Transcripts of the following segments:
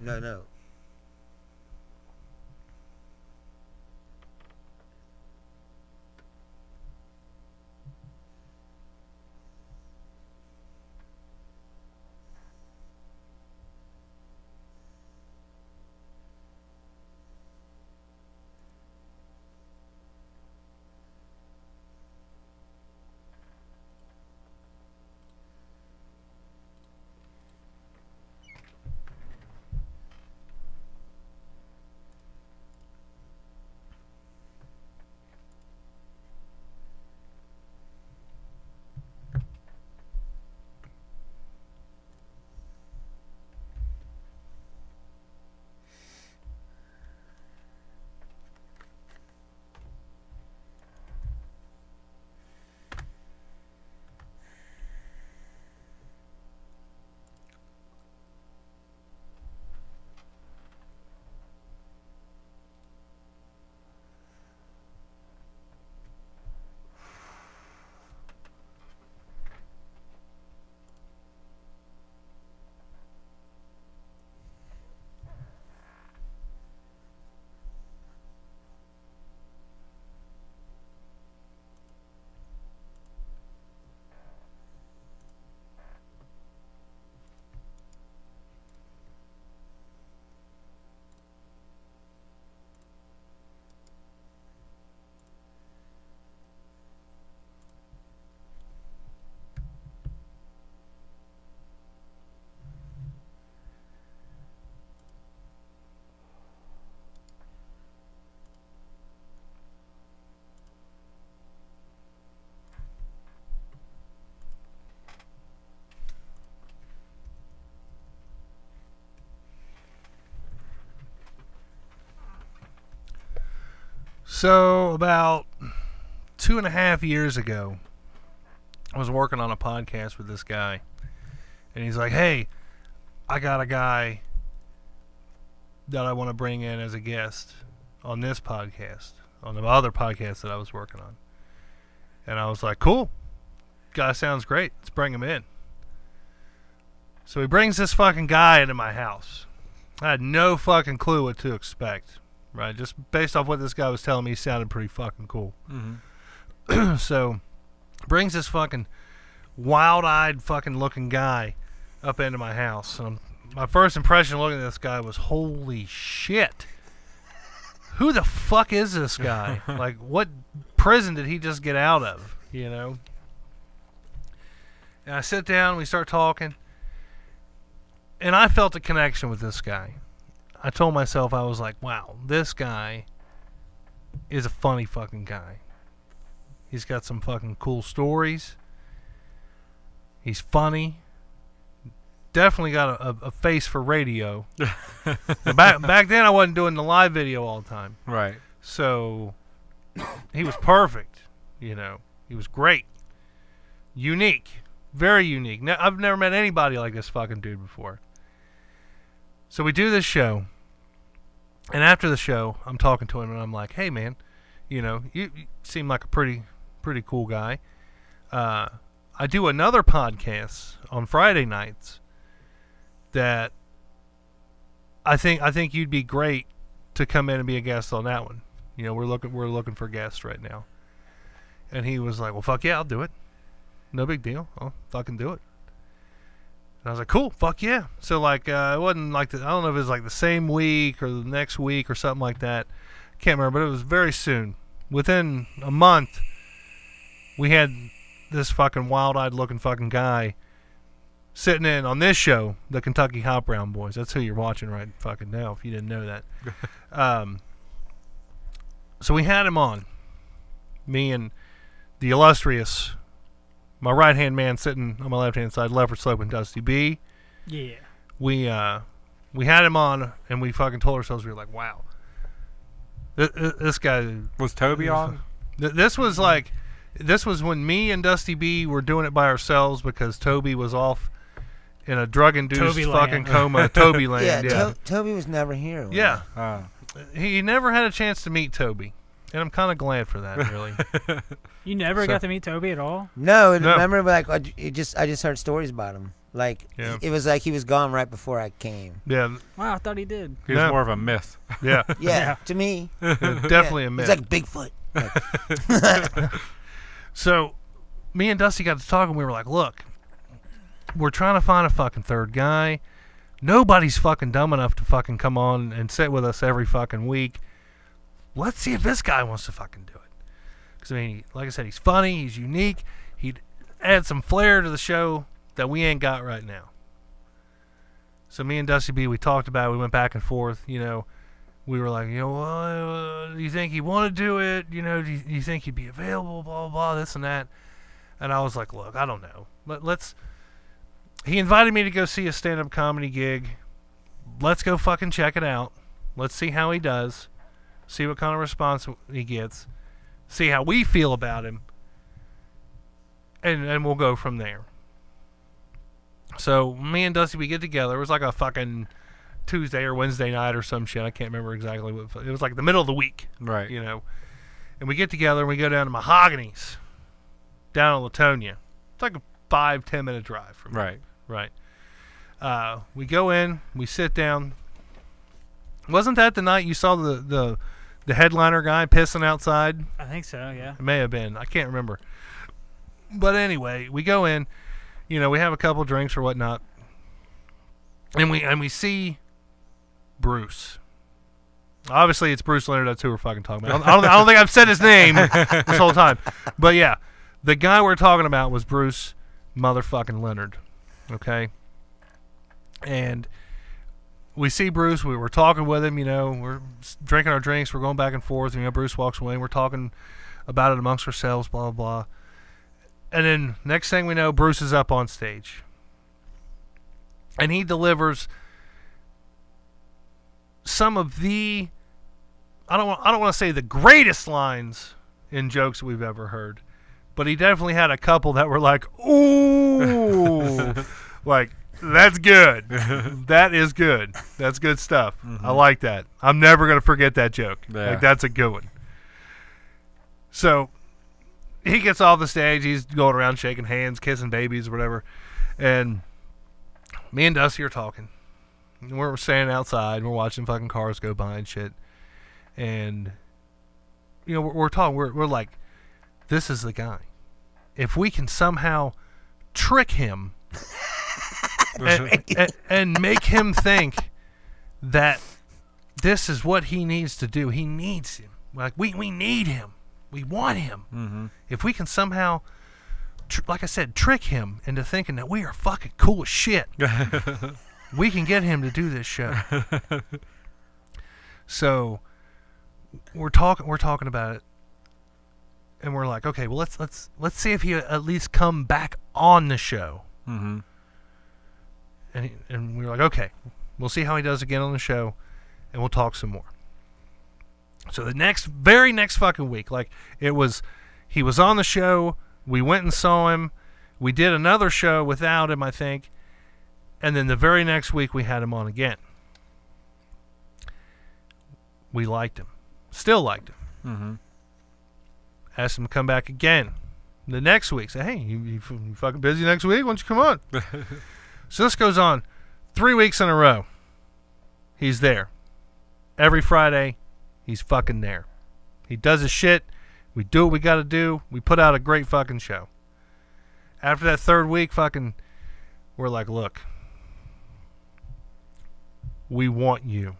No. So about 2.5 years ago, I was working on a podcast with this guy, and he's like, "Hey, I got a guy that I want to bring in as a guest on this podcast, on the other podcast that I was working on." And I was like, "Cool, guy sounds great. Let's bring him in." So he brings this fucking guy into my house. I had no fucking clue what to expect. Right, just based off what this guy was telling me, he sounded pretty fucking cool. Mm-hmm. So, brings this fucking wild-eyed fucking looking guy up into my house. And my first impression looking at this guy was, holy shit. Who the fuck is this guy? Like, what prison did he just get out of, you know? And I sit down, we start talking, and I felt a connection with this guy. I told myself, I was like, wow, this guy is a funny fucking guy. He's got some fucking cool stories. He's funny. Definitely got a face for radio. back then, I wasn't doing the live video all the time. Right. So, he was perfect, you know. He was great. Unique. Very unique. I've never met anybody like this fucking dude before. So we do this show, and after the show, I'm talking to him, and I'm like, "Hey, man, you know, you seem like a pretty cool guy. I do another podcast on Friday nights that I think you'd be great to come in and be a guest on that one. You know, we're looking for guests right now." And he was like, "Well, fuck yeah, I'll do it. No big deal. I'll fucking do it." And I was like, "Cool, fuck yeah." So like, it wasn't like I don't know if it was like the same week or the next week or something like that. Can't remember, but it was very soon. Within a month, we had this fucking wild-eyed looking fucking guy sitting in on this show, the Kentucky Hop Brown Boys. That's who you're watching right fucking now, if you didn't know that. So we had him on. Me and the illustrious, my right-hand man sitting on my left-hand side, Leopard Slope and Dusty B. Yeah. We had him on, and we fucking told ourselves, we were like, wow. This guy... Was Toby on? This was when me and Dusty B were doing it by ourselves because Toby was off in a drug-induced fucking coma. Toby land, yeah. Toby was never here. Yeah. He never had a chance to meet Toby. And I'm kind of glad for that, really. You never got to meet Toby at all? No. Remember, like I just heard stories about him. Like, Yeah. it was like he was gone right before I came. Yeah. Wow, I thought he did. He was more of a myth. Yeah. Yeah, to me. Definitely a myth. He's like Bigfoot. Like, So, me and Dusty got to talking. We were like, look, we're trying to find a fucking third guy. Nobody's fucking dumb enough to fucking come on and sit with us every fucking week. Let's see if this guy wants to fucking do it. Because, I mean, like I said, he's funny. He's unique. He'd add some flair to the show that we ain't got right now. So me and Dusty B, we talked about it. We went back and forth. You know, we were like, you know, well, do you think he'd want to do it? You know, do you think he'd be available? Blah, blah, blah, this and that. And I was like, look, I don't know. Let's. He invited me to go see a stand-up comedy gig. Let's go fucking check it out. Let's see how he does. See what kind of response he gets. See how we feel about him. And we'll go from there. So me and Dusty, we get together. It was like a fucking Tuesday or Wednesday night or some shit. I can't remember exactly what. It was like the middle of the week. Right. You know. And we get together and we go down to Mahogany's. Down in Latonia. It's like a 5-10 minute drive from Right. Right. We go in. We sit down. Wasn't that the night you saw the headliner guy pissing outside? I think so, yeah. It may have been. I can't remember. But anyway, we go in. You know, we have a couple drinks or whatnot, and we see Bruce. Obviously, it's Bruce Leonard. That's who we're fucking talking about. I don't think I've said his name this whole time. But yeah, the guy we're talking about was Bruce motherfucking Leonard. Okay, and we see Bruce. We're talking with him. You know, we're drinking our drinks. We're going back and forth. You know, Bruce walks away. And we're talking about it amongst ourselves. Blah blah blah. And then next thing we know, Bruce is up on stage. And he delivers some of the, I don't want to say the greatest lines in jokes we've ever heard, but he definitely had a couple that were like, ooh, like, that's good. That is good. That's good stuff. Mm-hmm. I like that. I'm never going to forget that joke. Yeah. Like, that's a good one. So he gets off the stage. He's going around shaking hands, kissing babies, or whatever. And me and Dusty are talking. And we're standing outside. And we're watching fucking cars go by and shit. And, you know, we're talking. We're like, this is the guy. If we can somehow trick him and make him think that this is what he needs to do. He needs him. Like, we need him. We want him. Mm-hmm. If we can somehow, like I said, trick him into thinking that we are fucking cool as shit, we can get him to do this show. So we're talking about it, and we're like, okay, well let's see if he at least come back on the show. Mm-hmm. And we were like, okay, we'll see how he does again on the show, and we'll talk some more. So the very next fucking week, like, it was, he was on the show, we went and saw him, we did another show without him, I think, and then the very next week we had him on again. We liked him. Still liked him. Mm-hmm. Asked him to come back again. The next week, say, hey, you fucking busy next week? Why don't you come on? So this goes on 3 weeks in a row. He's there. Every Friday, he's fucking there. He does his shit. We do what we got to do. We put out a great fucking show. After that third week, fucking, we're like, look, we want you.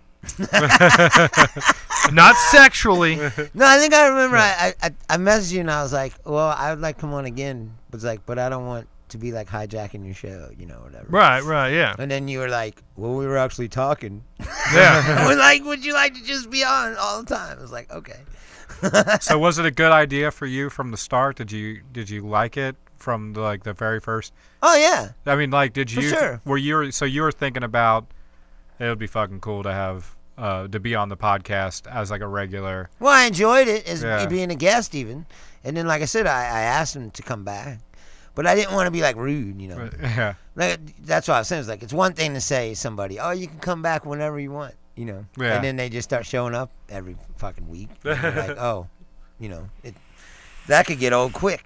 Not sexually. No, I think I remember. I messaged you and I was like, well, I would like to come on again. But I don't want to be like hijacking your show, you know, whatever. Right, yeah. And then you were like, well, we were actually talking. Yeah. I was like, would you like to just be on all the time? I was like, okay. So was it a good idea for you from the start? Did you like it from the very first? Oh yeah. I mean, like, did you? For sure. So you were thinking about it would be fucking cool to have to be on the podcast as like a regular. Well, I enjoyed it as being a guest even, and then like I said, I asked him to come back. But I didn't want to be like rude, you know. Yeah. Like, that's what I was saying. It's like, it's one thing to say to somebody, oh, you can come back whenever you want, you know. Yeah. And then they just start showing up every fucking week. And you're like, oh, you know, that could get old quick.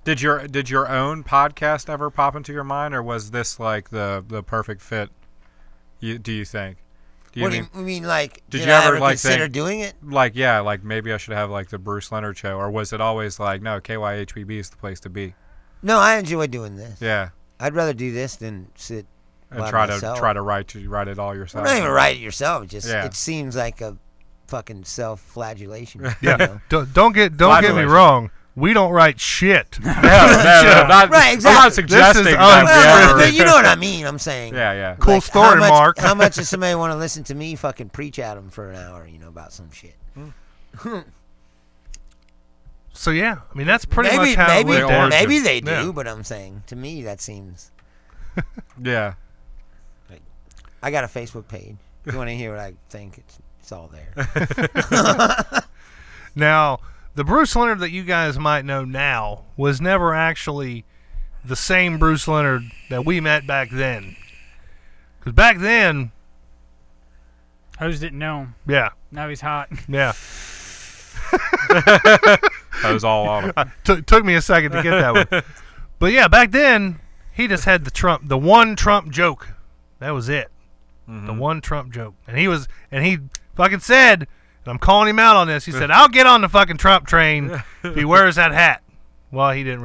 Did your own podcast ever pop into your mind, or was this like the perfect fit? Do you think? What do you mean? Like, did you you ever like consider doing it? Like, yeah, like maybe I should have like the Bruce Leonard show, or was it always like, no, KYHBB is the place to be? No, I enjoy doing this. Yeah. I'd rather do this than sit And by try myself. to write it all yourself. Well, not even write it yourself. Yeah. It seems like a fucking self-flagellation. Yeah. Don't get me wrong. We don't write shit. No, not, right, exactly. I'm not suggesting This is that but you know what I mean. I'm saying. Yeah. Cool story, Mark. How much does somebody want to listen to me fucking preach at them for an hour, about some shit? So, yeah. I mean, that's pretty much how it went down. Maybe they do, Yeah. but I'm saying, to me, that seems... Yeah. I got a Facebook page. If you want to hear what I think, it's all there. Now, the Bruce Leonard that you guys might know now was never actually the same Bruce Leonard that we met back then. Because back then... I just didn't know him. Yeah. Now he's hot. Yeah. That was all on him. Took me a second to get that one. But yeah, back then, he just had the one Trump joke. That was it. Mm-hmm. The one Trump joke. And he fucking said, and I'm calling him out on this, he said, I'll get on the fucking Trump train if he wears that hat. Well, he didn't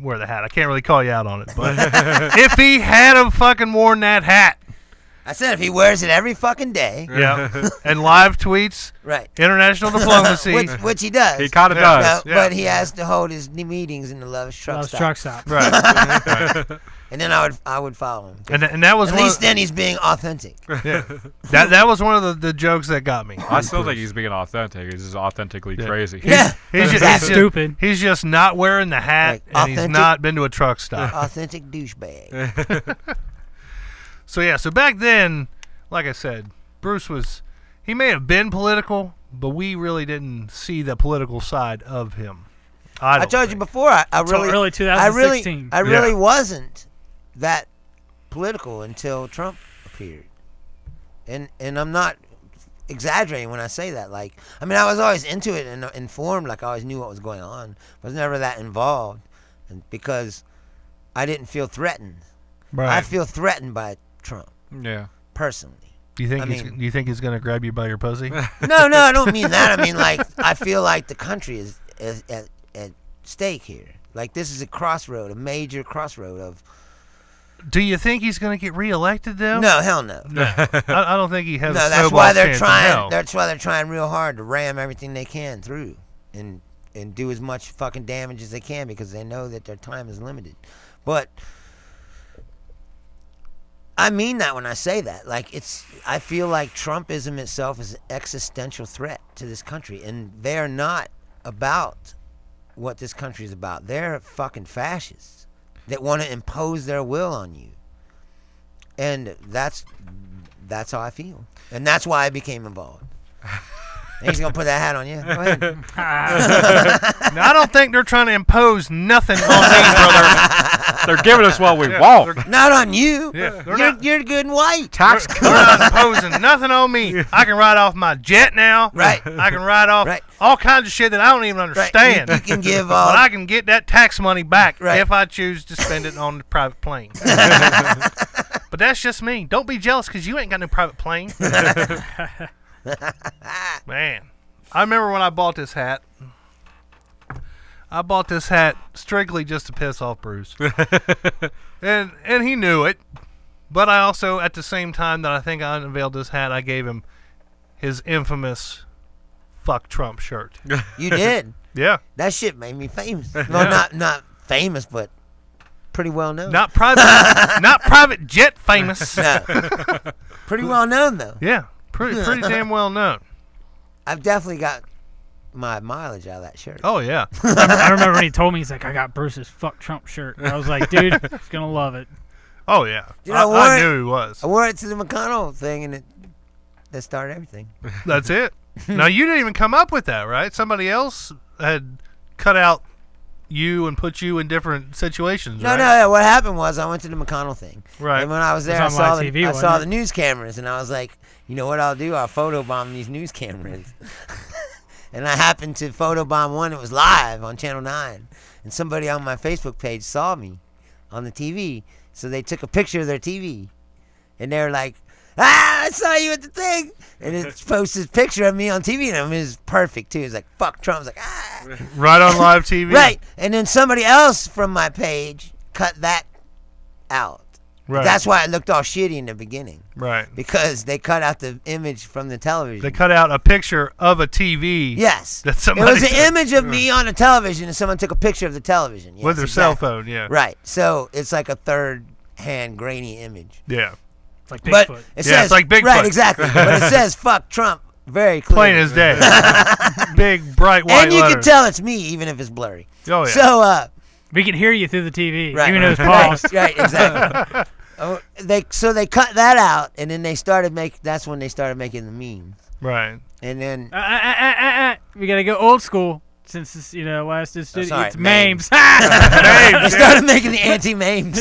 wear the hat. I can't really call you out on it. But if he had have fucking worn that hat. I said if he wears it every fucking day. Yeah. And live tweets. Right. International diplomacy. which he does. He kind of does. No, but he has to hold his meetings in the Love's truck stop. Right. And then I would follow him. And that was at least then he's being authentic. Yeah. That was one of the jokes that got me. I still think he's being authentic. He's just authentically crazy. He's just stupid. He's just not wearing the hat, and he's not been to a truck stop. Authentic douchebag. So back then, like I said, Bruce he may have been political, but we really didn't see the political side of him. I told you before, I really, early 2016. I really wasn't that political until Trump appeared. And I'm not exaggerating when I say that. Like, I mean, I was always into it and informed, like I always knew what was going on. I was never that involved, and because I didn't feel threatened. Right. I feel threatened by Trump. Yeah. Personally. Do you think he's going to grab you by your pussy? No, I don't mean that. I mean, like, I feel like the country is at stake here. Like, this is a major crossroad of... Do you think he's going to get reelected, though? No, hell no. I don't think he has. No, that's why they're trying. That's why they're trying real hard to ram everything they can through, and do as much fucking damage as they can because they know that their time is limited. But I mean that when I say that. Like, I feel like Trumpism itself is an existential threat to this country, and they're not about what this country is about. They're fucking fascists that want to impose their will on you, and that's how I feel, and that's why I became involved. And he's gonna put that hat on you. Go ahead. Now, I don't think they're trying to impose nothing on me, brother. They're giving us what we want. Not on you. Yeah, you're good and white. They're not imposing nothing on me. I can ride off my jet now. Right. I can ride off all kinds of shit that I don't even understand. Right. You can give but I can get that tax money back Right. if I choose to spend it on the private plane. But that's just me. Don't be jealous because you ain't got no private plane. Man, I remember when I bought this hat. I bought this hat strictly just to piss off Bruce. and he knew it. But I also, at the same time that I think I unveiled this hat, I gave him his infamous "Fuck Trump" shirt. You did. Yeah. That shit made me famous. Well, not famous, but pretty well known. Not private jet famous. No. Pretty well known though. Yeah. Pretty damn well known. I've definitely got my mileage out of that shirt. Oh, yeah. I remember when he told me, he's like, I got Bruce's "Fuck Trump" shirt. I was like, dude, he's going to love it. Oh, yeah. Dude, I knew he was. I wore it to the McConnell thing, and that started everything. That's it. Now, you didn't even come up with that, right? Somebody else had cut out you and put you in different situations, right? No. What happened was I went to the McConnell thing. Right. And when I was there, It was on live TV, I saw wasn't the news cameras, and I was like, you know what I'll do? I'll photobomb these news cameras. And I happened to photobomb one that was live on Channel 9. and somebody on my Facebook page saw me on the TV, so they took a picture of their TV, and they were like, I saw you at the thing, and it posted this picture of me on TV, and it was perfect too. It was like, fuck Trump. I was like, ah. Right on live TV. Right, and then somebody else from my page cut that out. Right. That's why it looked all shitty in the beginning. Right. Because they cut out the image from the television. They cut out a picture of a TV. Yes. That It somebody was an took image of me on a television, and someone took a picture of the television. Yes, with their cell exactly. phone. Yeah. Right. So it's like a third-hand grainy image. Yeah. It's like But Bigfoot. it Yeah, says, it's like Bigfoot. Right, exactly. But it says "fuck Trump" very clearly. Plain as day. Big bright white And you letters. can tell it's me even if it's blurry. Oh yeah. So We can hear you through the TV, right, even though it's right, paused. right, exactly. They cut that out, and then they started that's when they started making the memes, right. and then We gotta go old school since it's last is sorry, it's memes. they started making the anti-memes.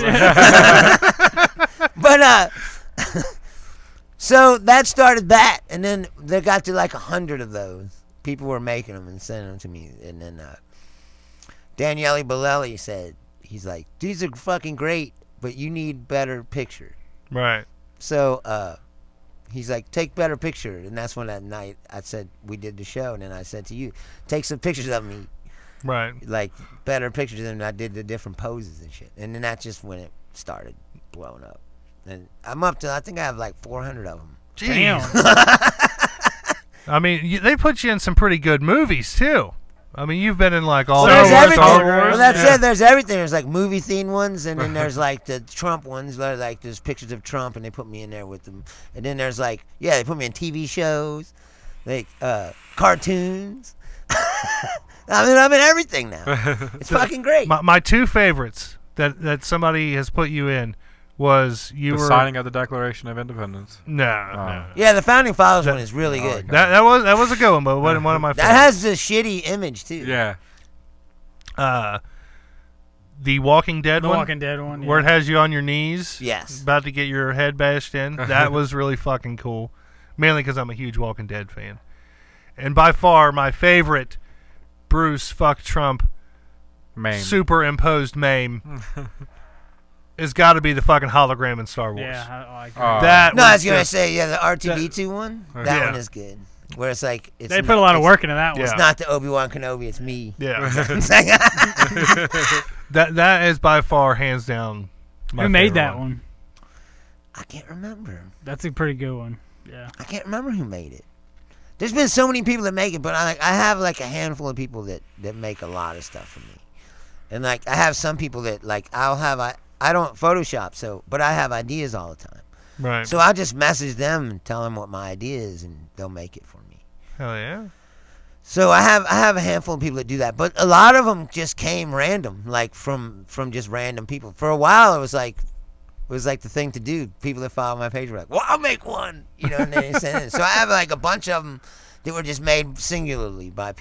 But so that started that, and then they got to like 100 of those. People were making them and sending them to me, and then Daniele Bolelli said, he's like, these are fucking great, but you need better picture. Right. So he's like, take better picture, and that's when that night I said we did the show, and then I said to you, take some pictures of me, Right. like better pictures, and I did the different poses and shit, and then that's just when it started blowing up, and I'm up to, I think I have like 400 of them. Damn. I mean, they put you in some pretty good movies too. I mean, you've been in like all Well, those. there's everything. Star Wars. Well, that's it. There's everything. There's like movie themed ones, and then there's like the Trump ones. Where like there's pictures of Trump, and they put me in there with them. And then there's like, yeah, they put me in TV shows, like cartoons. I'm in everything now. It's fucking great. My two favorites that somebody has put you in was The were signing of the Declaration of Independence. no. Yeah, the Founding Fathers one is really good. okay. That was a good one, but one of my That favorites. has the shitty image too. Yeah. The Walking Dead The one, Walking Dead one. where it has you on your knees, Yes. about to get your head bashed in. That was really fucking cool, mainly because I'm a huge Walking Dead fan. And by far my favorite Bruce fuck Trump Mame. superimposed meme has got to be the fucking hologram in Star Wars. Yeah, I agree. That No, I was was gonna just- say, yeah, the R2D2 one. That Yeah. one is good. Where it's like They put a lot of work into that one. Yeah. It's not the Obi-Wan Kenobi. It's me. Yeah. It's like, that is by far hands down. My Who made favorite that one? I can't remember. That's a pretty good one. Yeah. I can't remember who made it. There's been so many people that make it, but I have like a handful of people that make a lot of stuff for me. And like I have some people that like I don't Photoshop, but I have ideas all the time. Right. So I'll just message them and tell them what my idea is, and they'll make it for me. Hell yeah. So I have a handful of people that do that, but a lot of them just came random, like from just random people. For a while, it was like the thing to do. People that follow my page were like, "Well, I'll make one," and they send it. So I have like a bunch of them that were just made singularly by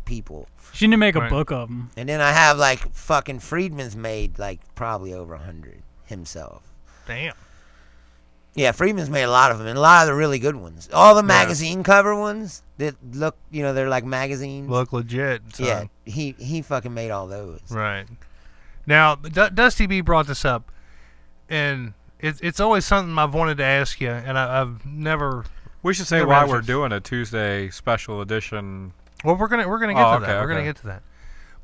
people. She need to make a Right. book of them. And then I have like fucking Friedman's made like probably over 100 himself. Damn. Yeah, Friedman's made a lot of them, and a lot of the really good ones. All the magazine cover ones that look, they're like magazines. Look legit. Son. Yeah, he fucking made all those. Right. Now, Dusty B brought this up, and it's always something I've wanted to ask you, and I've never. We should say Never why answers. we're doing a Tuesday special edition. Well, we're gonna get Oh, to okay, that. We're gonna okay. get to that.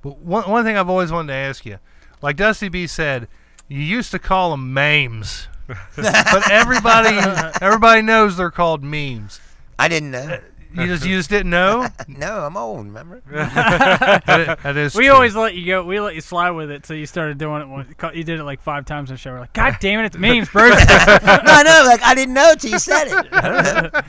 But one thing I've always wanted to ask you, like Dusty B said, you used to call them memes, but everybody knows they're called memes. I didn't know. You just didn't know. No, I'm old, remember? That is We true. always let you go. We let you slide with it, so you started doing it. You did it like 5 times in the show. We're like, God damn it, it's memes, Bruce. No, I didn't know till you said it. I don't know.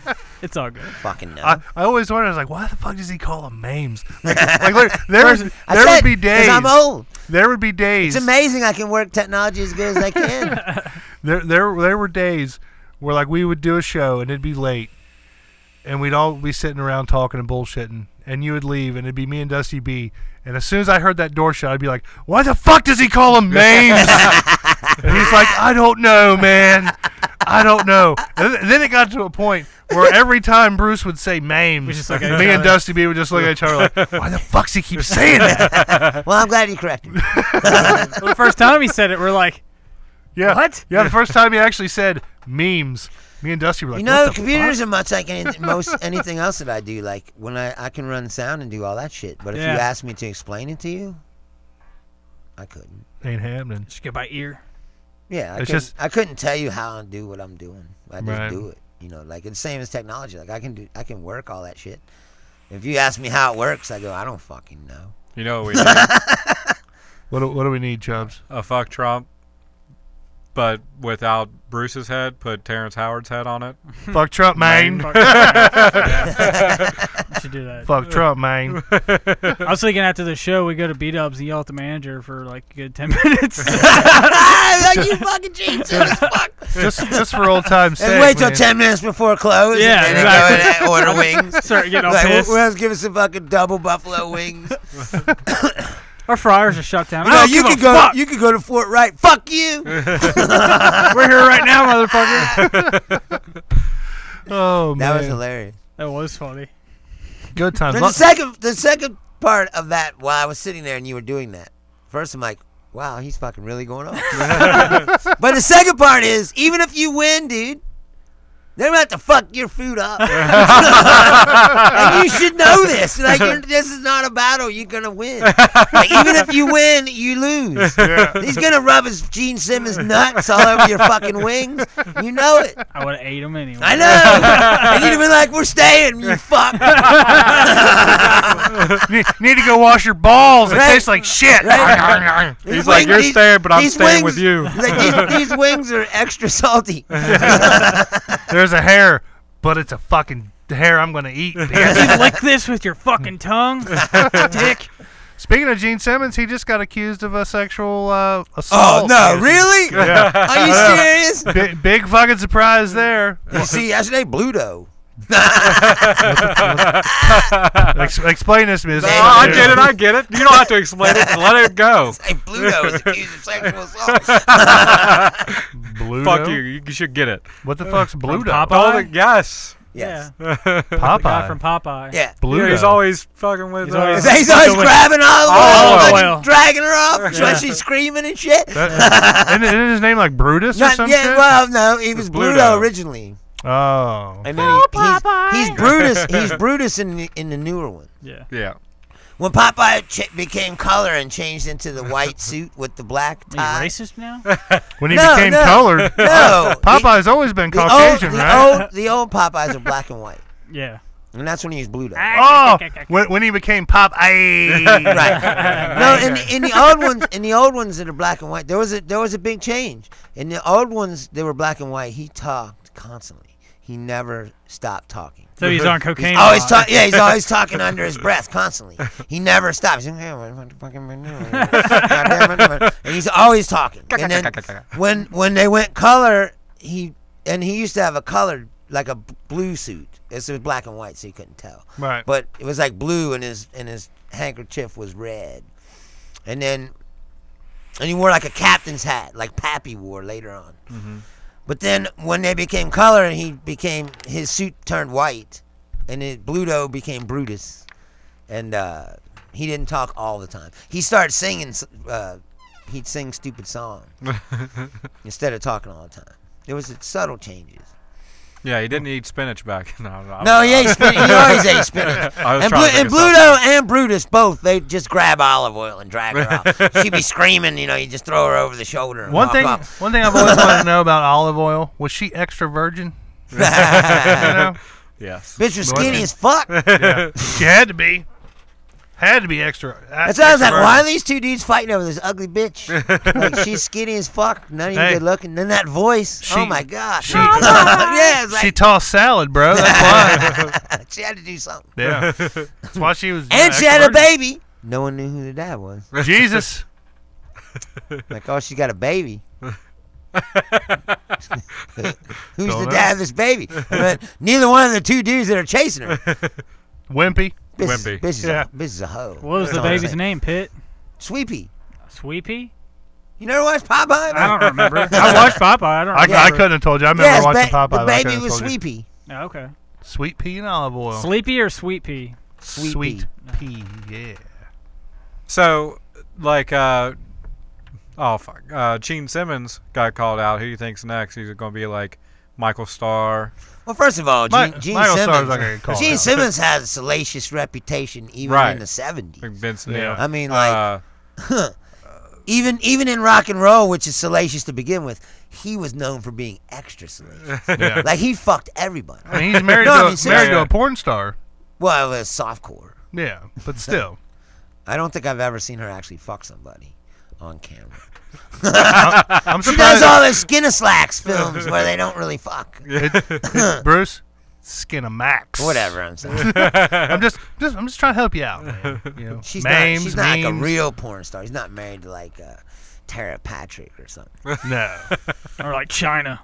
It's all good. Fucking know. I always wondered, I was like, why the fuck does he call them memes? Like look, there I would said, be 'cause days. I'm old. There would be days. It's amazing I can work technology as good as I can. There were days where like we would do a show and it'd be late, and we'd all be sitting around talking and bullshitting, and you would leave, and it'd be me and Dusty B. And as soon as I heard that door shut, I'd be like, "Why the fuck does he call them memes?" And he's like, "I don't know, man. I don't know. And then it got to a point where every time Bruce would say Mames, We just look at me each and other. Dusty B would just look at each other like, why the fuck does he keep saying that? Well, I'm glad you corrected me. Well, the first time he said it, we're like, Yeah. What? Yeah, the first time he actually said memes, me and Dusty were like, You know, what the computers fuck? are much like anything else that I do. Like when I can run sound and do all that shit. But if Yeah. you ask me to explain it to you, I couldn't. Ain't happening. just get by ear. Yeah, It's I couldn't tell you how I do what I'm doing. I just Right. do it. You know, like it's the same as technology. Like I can work all that shit. If you ask me how it works, I go, I don't fucking know. You know what we need? What do we need, Chubbs? A fuck Trump, but without Bruce's head, put Terrence Howard's head on it. Fuck Trump, man. Fuck. You should do that. Fuck Trump, man. I was thinking after the show, we go to B-Dubs and yell at the manager for like a good 10 minutes. Like you fucking cheats as fuck. just for old time's sake. And wait till man. 10 minutes before close. Yeah, and then exactly. go and order wings. Start getting all Like, pissed. let's give us some fucking double buffalo wings. Our fryers are shut down. You I know, don't you give could a go. fuck. You could go to Fort Wright. Fuck you. We're here right now, motherfucker. Oh, man. That was hilarious. That was funny. Good times. And the second part of that, while I was sitting there and you were doing that, first I'm like, wow, he's fucking really going on. But the second part is, even if you win, dude, they're about to fuck your food up. And you should know this. Like, this is not a battle you're gonna win. Like, even if you win, you lose. Yeah. He's gonna rub his Gene Simmons nuts all over your fucking wings. You know it. I would have ate them anyway. I know. And you'd have been like, we're staying, you fuck. Need to go wash your balls. It Right. tastes like shit. Right. He's like, you're staying, but I'm these staying wings- with you. Like, these wings are extra salty. There's a hair, but it's a fucking hair I'm going to eat. Did you lick this with your fucking tongue, dick? Speaking of Gene Simmons, he just got accused of a sexual Oh, assault. no, really? Yeah. Are you serious? Big fucking surprise there. You see, yesterday, Bluto. Explain this to me. This is Oh, not I new. get it. You don't have to explain it. Let it go. Hey, Bluto was accused of sexual assault. Bluto? Fuck you. You should get it. What the fuck's Bluto? Popeye? Yes. Yes. Yeah. Popeye. The guy from Popeye. Yeah. Bluto. Yeah, he's always fucking with. He's always- He's always grabbing olive Olive oil, oil. like, dragging her off Yeah. when she's screaming and shit. Isn't his name like Brutus or Not, some yeah, shit? well, no, he was Bluto, Bluto. originally. Oh. And then he's Brutus. He's Brutus in the newer one. Yeah. Yeah. When Popeye became color and changed into the white suit with the black Are tie. you racist now? When he No, became no. colored, No. Popeye's always been The Caucasian, old, right? the old Popeyes are black and white. Yeah. And that's when he was Bluto. Oh, when he became Popeye. Right. No, in the old ones that are black and white, there was a big change. In the old ones that were black and white, he talked constantly. He never stopped talking. So he's on cocaine. He's always talking. Yeah, he's always talking under his breath constantly. He never stops. He's like, "Hey, what the fuck am I doing?" Goddamn. And he's always talking. And then when they went color, he used to have a colored, like a blue suit. It was black and white, so you couldn't tell. Right. But it was like blue, and his handkerchief was red. And he wore like a captain's hat, like Pappy wore later on. Mm-hmm. But then when they became color, his suit turned white, and Bluto became Brutus, and he didn't talk all the time. He started singing. He'd sing stupid songs instead of talking all the time. There was subtle changes. Yeah, he didn't eat spinach back. No, He ate spinach. He always ate spinach. I was And, trying to and think of Bluto and Brutus both, they just grab olive oil and drag her off. She'd be screaming, you just throw her over the shoulder. And One walk thing off. I've always wanted to know about olive oil, was she extra virgin? You know? Yes. Bitch was skinny as fuck. Yeah. She had to be. Had to be extra. That's why I was like, why are these two dudes fighting over this ugly bitch? Like, she's skinny as fuck, not even Hey. good looking. Then that voice, oh my god. she- Yeah, it's She like, tossed salad, bro. That's why. she had to do something. Yeah. That's why she was. And she had extra a baby. No one knew who the dad was. virgin. Jesus. Like, oh, she got a baby. Who's Don't the know. dad of this baby? I mean, neither one of the two dudes that are chasing her. Wimpy. Bitch, Wimpy. bitch, is Yeah. a hoe. What was That's the all I'm baby's saying. name? Pitt? Sweepy. Sweepy? You never watched Popeye? I don't remember. I watched Popeye. I don't I remember. couldn't have told you. I remember watching Popeye. The but I baby couldn't have was told you. Sweet Pea. Oh, okay. Sweet pea and olive oil. Sleepy or Sweet Pea? Sweet pea, yeah. So, like, Gene Simmons got called out. Who do you think's next? He's going to be like Michael Starr. Well, first of all, Gene Michael Starr's Simmons. not gonna get called Gene out. Simmons has a salacious reputation even Right. in the 70s. Like Vincent, Yeah. I mean, like, even in rock and roll, which is salacious to begin with, he was known for being extra salacious. Yeah. Like, he fucked everybody. I mean, he's married, No, I mean, married seriously. to a porn star. Well, it was softcore. Yeah, but still. I don't think I've ever seen her actually fuck somebody on camera. I'm She surprised. does all those Skin of Slacks films where they don't really fuck. Bruce, skin of Max. Whatever, I'm saying. I'm just trying to help you out, man. You know, She's memes, not like a memes. real porn star. He's not married to like Tara Patrick or something. No. Or like China.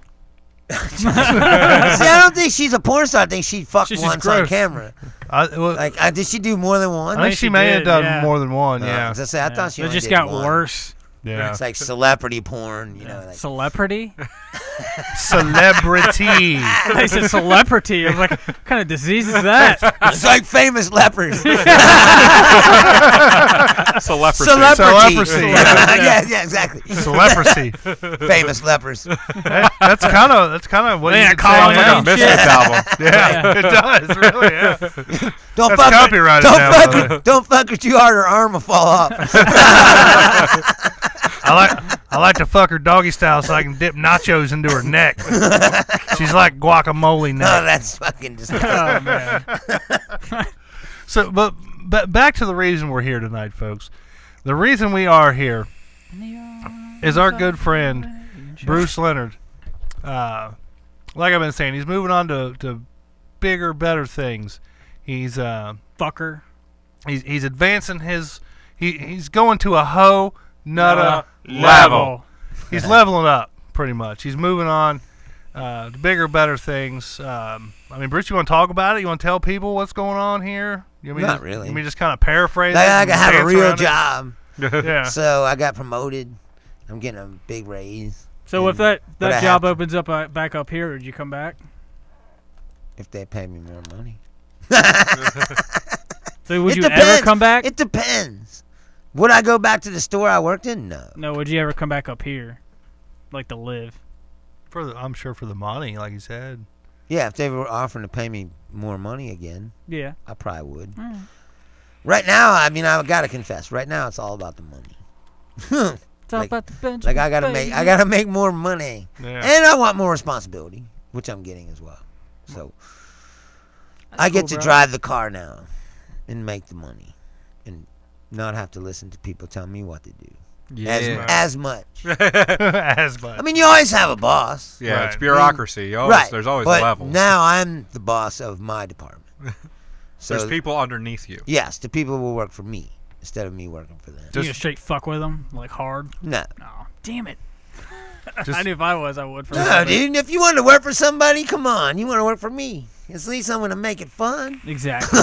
See, I don't think she's a porn star. I think she fucked She's just once on gross. camera. Well, Like, did she do more than one? I think she she may have did, done yeah. more than one. Yeah. As I say, I thought she It only just did got one. worse. Yeah. It's like celebrity porn, you know. Like, Celebrity? Celebrity. They said celebrity. I was like, what kind of disease is that? it's like famous lepers. Celebrity. Celebrity. yeah, exactly. Celebrity. Famous lepers. That's kind of what Yeah, you Colin say. Like a and Misfits shit. album. Yeah, it does. Really, yeah. Don't That's fuck her. copyrighted Don't now, fuck by the her. Don't fuck her too hard. Her arm will fall off. I like to fuck her doggy style so I can dip nachos into her neck. She's like guacamole Oh, neck. that's fucking disgusting. Oh, man. So, but back to the reason we're here tonight, folks. The reason we are here is our good friend Bruce Leonard. Like I've been saying, he's moving on to bigger, better things. He's Fucker. he's advancing his. He's going to a hoe nutta level. Level. He's leveling up pretty much. He's moving on to bigger, better things. I mean, Bruce, you want to talk about it? You want to tell people what's going on here? You want me Not to, really. You want me to just kind of paraphrase Like, it? I and have a dance real around it? job. Yeah. So I got promoted. I'm getting a big raise. So if that But I job have opens up back up here, would you come back? If they pay me more money. So would It you depends. ever come back? It depends. Would I go back to the store I worked in? No. No, would you ever come back up here? Like to live? I'm sure for the money, like you said. Yeah, if they were offering to pay me more money again, Yeah. I probably would. Mm. Right now, I mean, I gotta confess. Right now, it's all about the money. It's all Like- about the bench. Like I gotta make more money, Yeah. and I want more responsibility, which I'm getting as well. So I get to drive the car now, and make the money, and not have to listen to people tell me what to do. Yeah. As much. As much. I mean, you always have a boss. Yeah, Right. it's bureaucracy. You always, Right. There's always but levels. now I'm the boss of my department. So There's people underneath you. yes, the people will work for me instead of me working for them. You go straight fuck with them, like hard. No. No, damn it. Just- I knew if I was, I would. For No, somebody. dude. If you want to work for somebody, come on. You want to work for me. At least I'm going to make it fun. Exactly.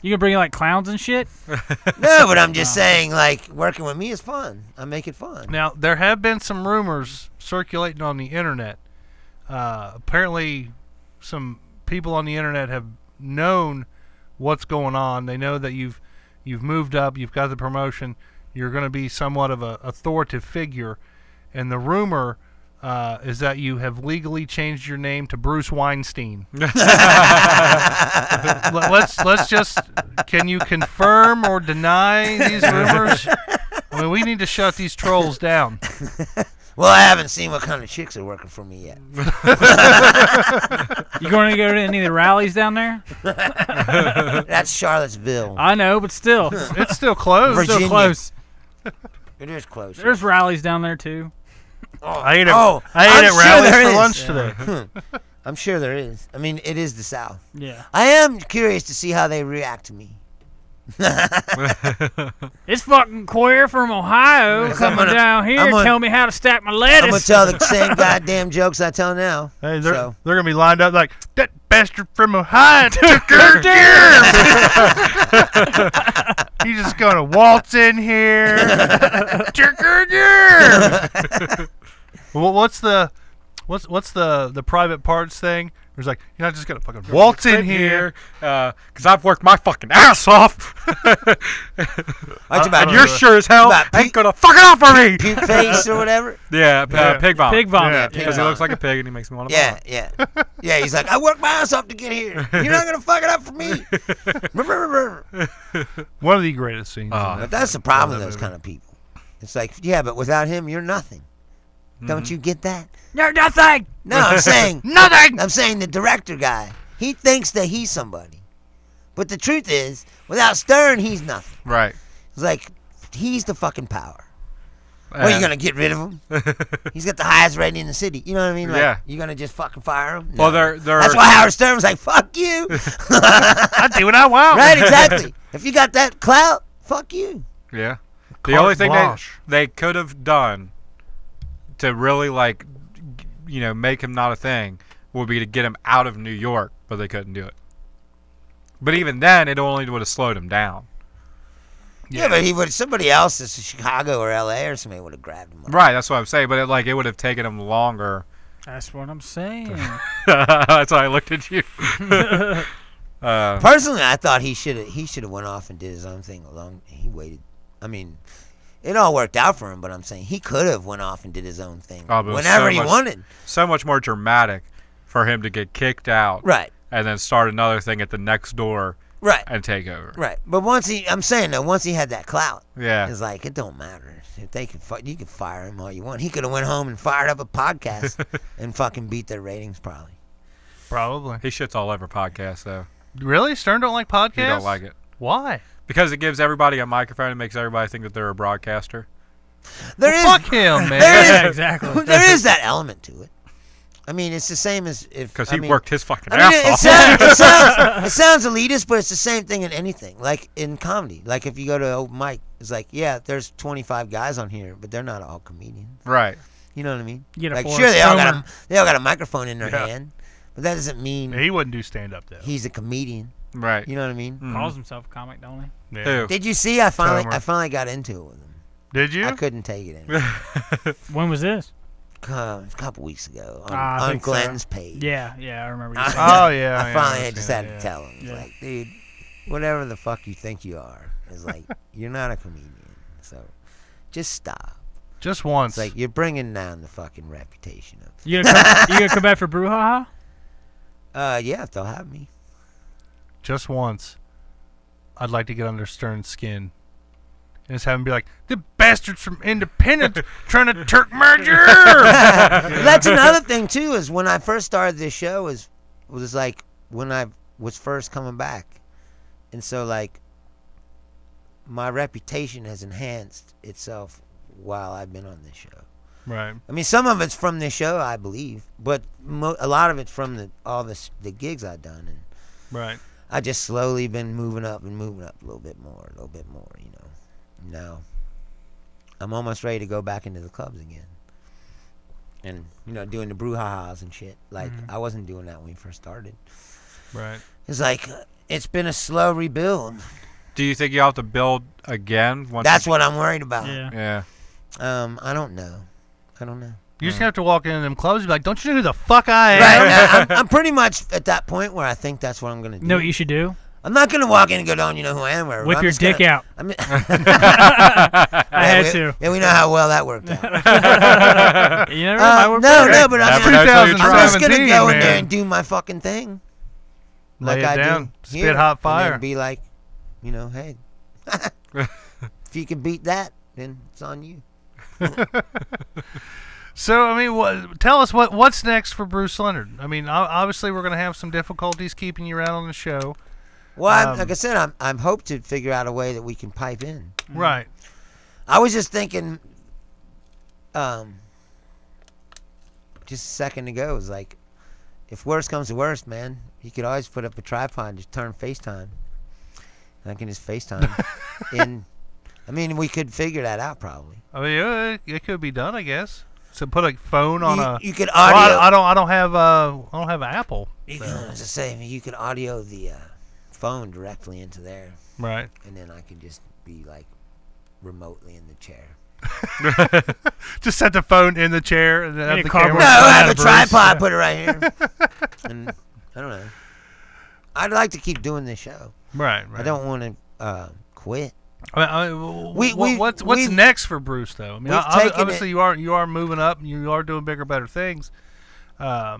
You gonna bring like clowns and shit? No, but I'm just saying, like, working with me is fun. I make it fun. Now, there have been some rumors circulating on the internet. Apparently, some people on the internet have known what's going on. They know that you've moved up, you've got the promotion, you're going to be somewhat of an authoritative figure. And the rumor is that you have legally changed your name to Bruce Weinstein. let's just, can you confirm or deny these rumors? I mean, we need to shut these trolls down. Well, I haven't seen what kind of chicks are working for me yet. You going to go to any of the rallies down there? That's Charlottesville. I know, but still, It's still closed. Virginia. still close. It is close. There's rallies down there too. I ate I'm at sure rallies there for is. lunch today. I'm sure there is. I mean, it is the South. Yeah. I am curious to see how they react to me. This fucking queer from Ohio coming down here tell me how to stack my lettuce. I'm gonna tell the same goddamn jokes I tell now. Hey, they're So. gonna be lined up like that bastard from Ohio took her germ. He's just gonna waltz in here, took her germ. Well, what's the private parts thing? It's like, you're not just gonna fucking waltz in here. Because I've worked my fucking ass off. And you're sure as hell ain't gonna fuck it up for me. Puke face or whatever. Yeah, pig vomit. Pig vomit. Because he looks like a pig and he makes me want to vomit. Yeah. He's like, I worked my ass off to get here. You're not gonna fuck it up for me. One of the greatest scenes. But that's the problem with those kind of people. It's like, yeah, but without him, you're nothing. Don't you get that? You're nothing. No, I'm saying nothing. I'm saying the director guy. He thinks that he's somebody, but the truth is, without Stern, he's nothing. Right. It's like he's the fucking power. Are you gonna get rid of him? He's got the highest rating in the city. You know what I mean? Like, Yeah. You gonna just fucking fire him? No. Well, they're That's why Howard Stern was like, "Fuck you." I do what I want. Right? Exactly. If you got that clout, fuck you. Yeah. The Carte only thing blanche. they could have done to really, like, make him not a thing would be to get him out of New York, but they couldn't do it. But even then, it only would have slowed him down. Yeah, but he would. Somebody else, in Chicago or L.A. or somebody would have grabbed him. Right, that's what I'm saying. But it would have taken him longer. That's what I'm saying. That's why I looked at you. Personally, I thought he should have went off and did his own thing alone. He waited. I mean, it all worked out for him, but I'm saying he could have went off and did his own thing whenever he wanted. So much more dramatic for him to get kicked out, Right. and then start another thing at the next door, Right. and take over. Right. But once he had that clout, Yeah. it's like it don't matter if they can. You can fire him all you want. He could have went home and fired up a podcast and fucking beat their ratings probably. Probably. He shits all over podcasts, though. Really? Stern don't like podcasts? He don't like it. Why? Because it gives everybody a microphone and makes everybody think that they're a broadcaster. Fuck him, man. Yeah, exactly. There is that element to it. I mean, it's the same as if Because he I mean, worked his fucking I mean, ass off. it sounds elitist, but it's the same thing in anything. Like in comedy, like if you go to open mic, it's like, yeah, there's 25 guys on here, but they're not all comedians. Right. You know what I mean? You get a Like, Forrest sure, they all Gummer. got a microphone in their hand, but that doesn't mean He wouldn't do stand up though. he's a comedian. Right. You know what I mean? Calls himself a comic, don't he? Yeah. Who? Did you see? I finally Tomer. got into it with him. Did you? I couldn't take it anymore. When was this? A couple weeks ago I on think so. Glenn's page. Yeah, I remember. You saying Oh that. yeah. I finally just had yeah. to tell him, Yeah. like, dude, whatever the fuck you think you are, is like, you're not a comedian. So, just stop. Just once. It's like you're bringing down the fucking reputation of. You gonna come back for Brouhaha? Yeah, if they'll have me. Just once. I'd like to get under Stern's skin. And just have him be like, the bastards from Independence trying to Turk merger. That's another thing too. Is when I first started this show was like when I was first coming back, and so like my reputation has enhanced itself while I've been on this show. Right. I mean, some of it's from this show, I believe, but a lot of it's from all the gigs I've done, and Right. I just slowly been moving up a little bit more, you know. Now I'm almost ready to go back into the clubs again, and doing the brouhahas and shit. Like I wasn't doing that when we first started. Right. It's like it's been a slow rebuild. Do you think you have to build again? Once That's what I'm worried about. Yeah. Yeah. I don't know. You just have to walk into them clubs and be like, don't you know who the fuck I am? Right. I'm pretty much at that point where I think that's what I'm gonna do. Know what you should do? I'm not gonna walk in and go, "Don't you know who I am?" Wherever. Whip I'm your just dick gonna, out. I'm, I had to. Yeah, we know how well that worked out. You never know. Might work No, better. no, but Never know till you I'm try. just gonna 2017, go in there man. and do my fucking thing. Lay Like it I down. do Spit here, hot and fire. then be like, hey, if you can beat that, then it's on you. So, I mean, tell us what's next for Bruce Leonard. I mean, obviously we're going to have some difficulties keeping you around on the show. Well, like I said, I'm hope to figure out a way that we can pipe in. Right. I was just thinking, just a second ago, it was like, if worst comes to worst, man, you could always put up a tripod and just turn FaceTime. I can just FaceTime. I mean, we could figure that out probably. I mean, it could be done, I guess. So put a phone on a. You could audio. Well, I don't have Apple. You can, as I say, I mean, you could audio the phone directly into there, Right. and then I could just be like remotely in the chair. Just set the phone in the chair and then have the cardboard camera. No, I have a Bruce. tripod. Put it right here. And I don't know. I'd like to keep doing this show. Right. I don't want to quit. What's we've- next for Bruce though? I mean, we've taken obviously you are moving up and you are doing bigger, better things. I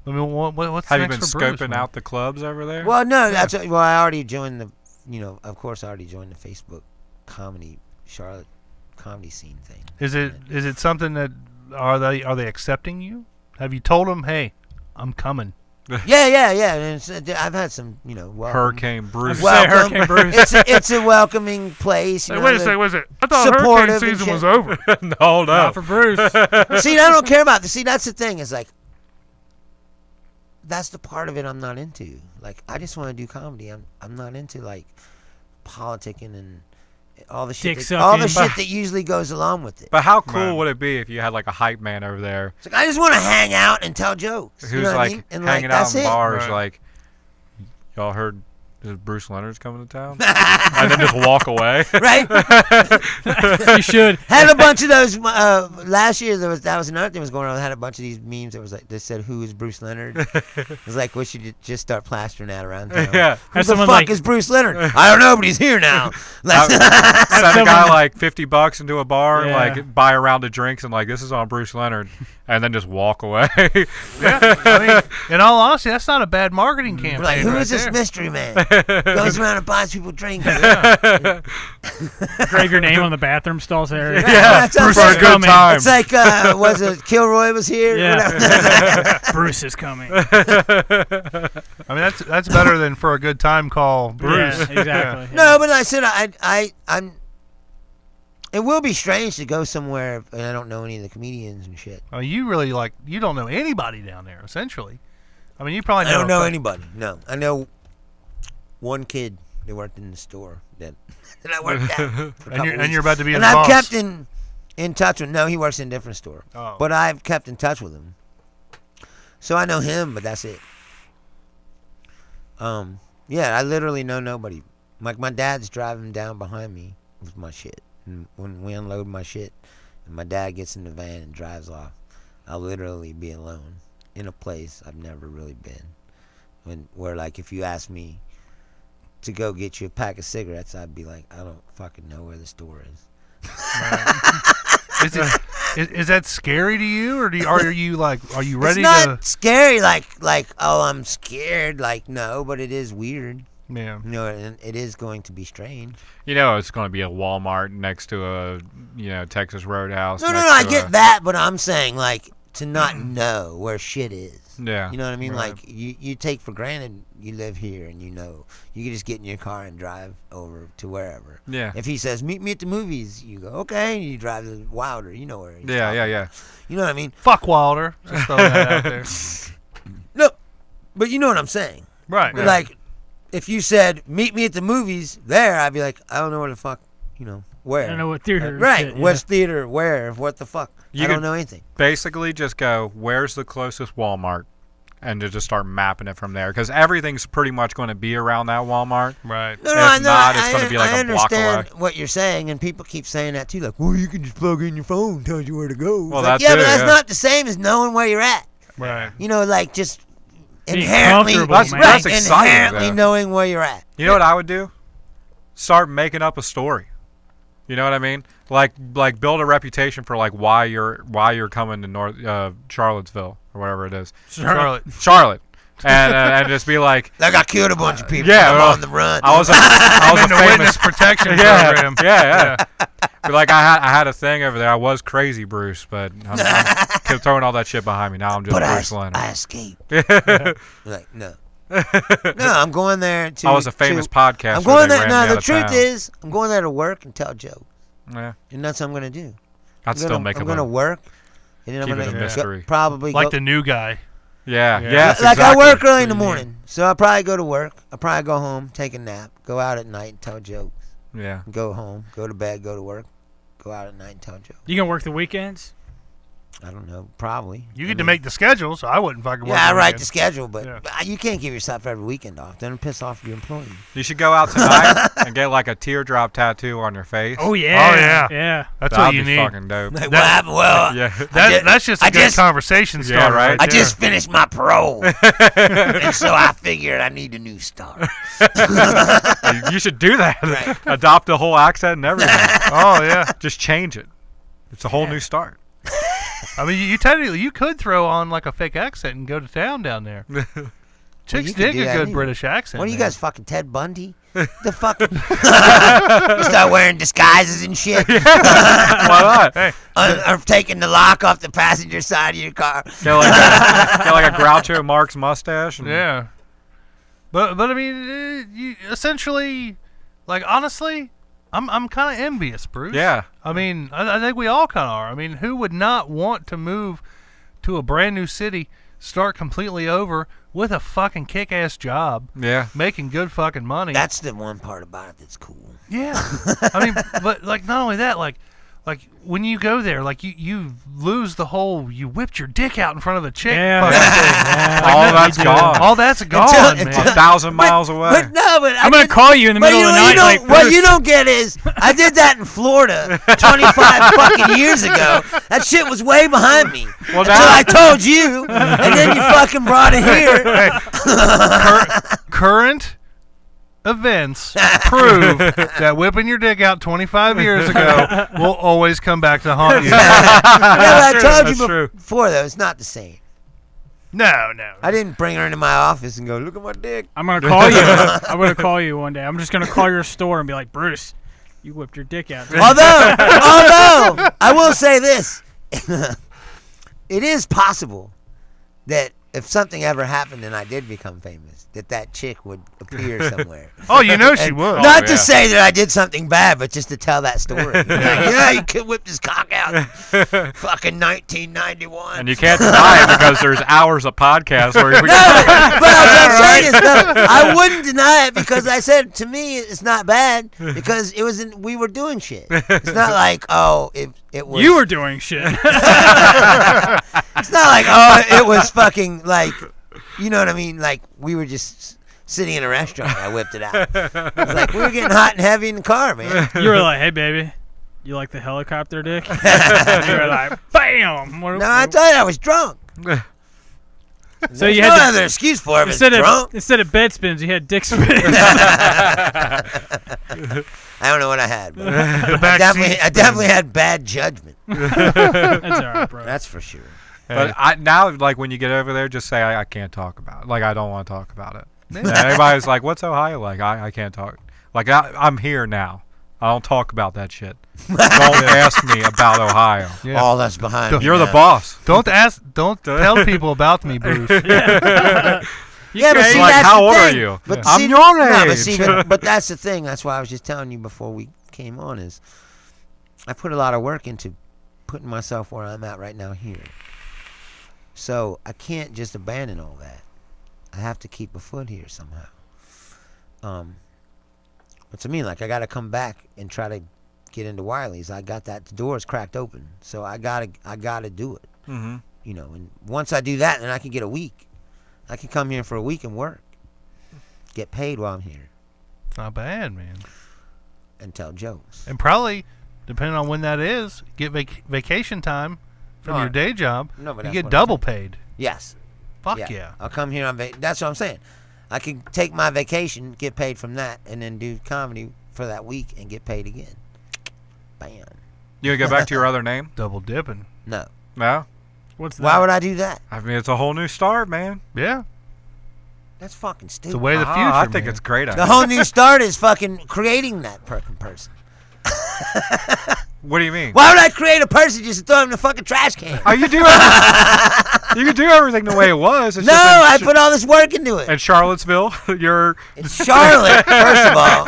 mean, what's Have you next been for Bruce? scoping out the clubs over there? Well, no, that's I already joined the. Of course, I already joined the Facebook Charlotte comedy scene thing. Is it something that are they accepting you? Have you told them, hey, I'm coming? Yeah. And I've had some, welcome. Hurricane Bruce. Welcome. Hurricane Bruce. It's a welcoming place. Hey, wait a second, I thought supportive hurricane and season shit. was over. No. Not for Bruce. See, I don't care about this. See, that's the thing. Is like, that's the part of it I'm not into. Like, I just want to do comedy. I'm not into like politicking and all the shit. Dick All the sucking. shit that usually goes along with it. But how cool Right. would it be if you had like a hype man over there It's like, I just want to hang out and tell jokes. who's you know what like I mean? And hanging that's out in it. bars, Right. like, y'all heard Bruce Leonard's coming to town, and then just walk away. Right? You should. Had a bunch of those last year. That was another thing was going on. I had a bunch of these memes that was like, they said, "Who is Bruce Leonard?" It was like, we should just start plastering that around town. Yeah. Who Has the someone fuck like- is Bruce Leonard? I don't know, but he's here now. Send a guy like $50 into a bar, and Yeah. like buy a round of drinks, and like, this is on Bruce Leonard, and then just walk away. Yeah, I mean, in all honesty, that's not a bad marketing campaign. We're like, who right is this there. mystery man? Goes around and buys people drinks. Grave your name on the bathroom stalls area. Yeah, Bruce for a is good coming. time. It's like, was it Kilroy was here? Yeah. Bruce is coming. I mean, that's better than for a good time call, Bruce. Yeah, exactly. No, but I said I'm. It will be strange to go somewhere and I don't know any of the comedians and shit. Oh, you really you don't know anybody down there, essentially. I mean, you probably I don't know know anybody. No, I know one kid that worked in the store that I worked at. For a couple and weeks. you're about to be his And I've boss. kept in touch with. No, he works in a different store. Oh. But I've kept in touch with him, so I know him. But that's it. Yeah, I literally know nobody. Like my dad's driving down behind me with my shit, and when we unload my shit, and my dad gets in the van and drives off, I'll literally be alone in a place I've never really been. Where like if you ask me to go get you a pack of cigarettes, I'd be like, I don't fucking know where the store is. Is that scary to you, or are you ready It's not to? scary like oh I'm scared, like no, but it is weird. Yeah. And it is going to be strange. It's going to be a Walmart next to a Texas Roadhouse. No, next I to get that, but I'm saying like to not know where shit is. Yeah. You know what I mean? Right. Like you take for granted you live here and you can just get in your car and drive over to wherever. Yeah. If he says meet me at the movies, you go okay, and you drive to Wilder. You know where. He's Yeah, talking. yeah. You know what I mean? Fuck Wilder. Just throwing that out there. No, but you know what I'm saying. Right. But like, if you said meet me at the movies there, I'd be like, I don't know where the fuck, where. I don't know what theater. Right. shit, What's theater? Where? What the fuck? You I don't could- know anything. Basically, just go, where's the closest Walmart? And to just start mapping it from there. Because everything's pretty much going to be around that Walmart. Right. No, If I know. not, it's gonna be like I a block understand away. what you're saying, and people keep saying that too. Like, well, you can just plug in your phone, tells you where to go. It's Well, like, that yeah, too, but that's yeah. not the same as knowing where you're at. Right. Like just Being inherently, comfortable, right, man. That's exciting, inherently though. knowing where you're at. You know what I would do? Start making up a story. You know what I mean? Like build a reputation for like why you're coming to North Charlottesville or whatever it is. Charlotte. And just be like, Like I killed a bunch of people. Yeah, I'm well, on the run. I was a In the famous witness protection yeah, program. yeah. But like I had a thing over there. I was crazy Bruce, but I'm kept throwing all that shit behind me. Now I'm just but Bruce Leonard. I escaped. Like no, I'm going there to. I was a famous podcaster. I'm going they there. ran me No, out the of truth town. is, I'm going there to work and tell jokes, Yeah, and that's what I'm gonna do. I'd still make I'm a gonna little. work, and then I'm Keep it gonna a mystery. probably Like go, the new guy. Yeah. Yeah. Yes. Like I exactly. work early in the Yeah. morning, so I probably go to work. I probably go home, take a nap, go out at night and tell jokes. Yeah. Go home, go to bed, go to work, go out at night and tell jokes. You gonna work the weekends? I don't know, probably. You I get to mean, make the schedule, so I wouldn't fucking work. Yeah, I the write weekend. the schedule, but Yeah. you can't give yourself every weekend off. Then piss off your employees. You should go out tonight and get like a teardrop tattoo on your face. Oh yeah. Oh, yeah. Yeah. That's That'd what you be need. fucking dope. Like, That- what happened? Well, Yeah. That's just a I good just- conversation Yeah, starter. right. I there. just finished my parole, and so I figured I need a new start. You should do that. Right. Adopt the whole accent and everything. Oh yeah. Just change it. It's a whole new start. I mean, you technically you could throw on like a fake accent and go to town down there. Chicks you could dig do a that good anyway. British accent. What are you man. guys, fucking Ted Bundy? The fucking you start wearing disguises and shit, Why not? Hey, or taking the lock off the passenger side of your car. Get like a Groucho Marx mustache. And, yeah. But I mean, you essentially, like honestly, I'm kind of envious, Bruce. Yeah. I mean, I think we all kind of are. I mean, who would not want to move to a brand new city, start completely over with a fucking kick-ass job, Yeah. making good fucking money? That's the one part about it that's cool. Yeah. I mean, but like not only that, like when you go there, like you lose the whole you whipped your dick out in front of the chick. Yeah. fucking thing. Yeah. All I know that's you do. gone. All that's gone, man. 1,000 miles away. But no, but I'm gonna call you in the middle of the night. Like, what Bruce, you don't get is I did that in Florida 25 fucking years ago. That shit was way behind me. Well, Until now- I told you, and then you fucking brought it here. Current events prove that whipping your dick out 25 years ago will always come back to haunt you. Yeah, but I told That's you true. before, though, it's not the same. No. I didn't bring her into my office and go, look at my dick. I'm gonna call you. I'm gonna call you one day. I'm just gonna call your store and be like, Bruce, you whipped your dick out. Although, I will say this. It is possible that if something ever happened and I did become famous, that chick would appear somewhere. Oh, you know she would. Not yeah. to say that I did something bad, but just to tell that story. Like, yeah, you could whip his cock out in fucking 1991. And you can't deny it because there's hours of podcasts where we No, but what I'm saying is, no, I wouldn't deny it because I said to me it's not bad because it was we were doing shit. It's not like it was. You were doing shit. It's not like it was fucking like, you know what I mean? Like we were just sitting in a restaurant. And I whipped it out. It was like we were getting hot and heavy in the car, man. You were like, hey, baby, you like the helicopter dick? And you were like, bam. No, I told you I was drunk. So There's you no had to, other excuse for it. But instead drunk. of bed spins, you had dick spins. I don't know what I had. But The back seat. I definitely had bad judgment. That's all right, bro. That's for sure. But now, like, when you get over there, just say, I can't talk about it. Like, I don't want to talk about it. And everybody's like, what's Ohio like? I can't talk. Like, I'm here now. I don't talk about that shit. Don't ask me about Ohio. Yeah. All that's behind me. You're the now. boss. Don't tell people about me, Bruce. Yeah, but It's see, like, that's how the old are thing. you? But I'm see, your no, but age. see, but that's the thing. That's why I was just telling you before we came on is I put a lot of work into putting myself where I'm at right now here. So I can't just abandon all that. I have to keep a foot here somehow. But to me, like, I got to come back and try to get into Wiley's. I got that. The door's cracked open. So I gotta do it. Mm-hmm. You know, and once I do that, then I can get a week. I can come here for a week and work. Get paid while I'm here. It's not bad, man. And tell jokes. And probably, depending on when that is, get vacation time from No, your day job. No, but You that's get what double paid. Yes. Fuck yeah. I'll come here on that's what I'm saying. I can take my vacation, get paid from that, and then do comedy for that week and get paid again. Bam. You gonna go back to your other name? Double dipping. No. No. What's that? Why would I do that? I mean, it's a whole new start, man. Yeah. That's fucking It's stupid. the way of the future, I think man. it's great. The whole new start is fucking creating that person. What do you mean? Why would I create a person just to throw him in the fucking trash can? Are you doing? You can do everything the way it was. It's No, just I put all this work into it. in Charlottesville, you're In Charlotte, first of all.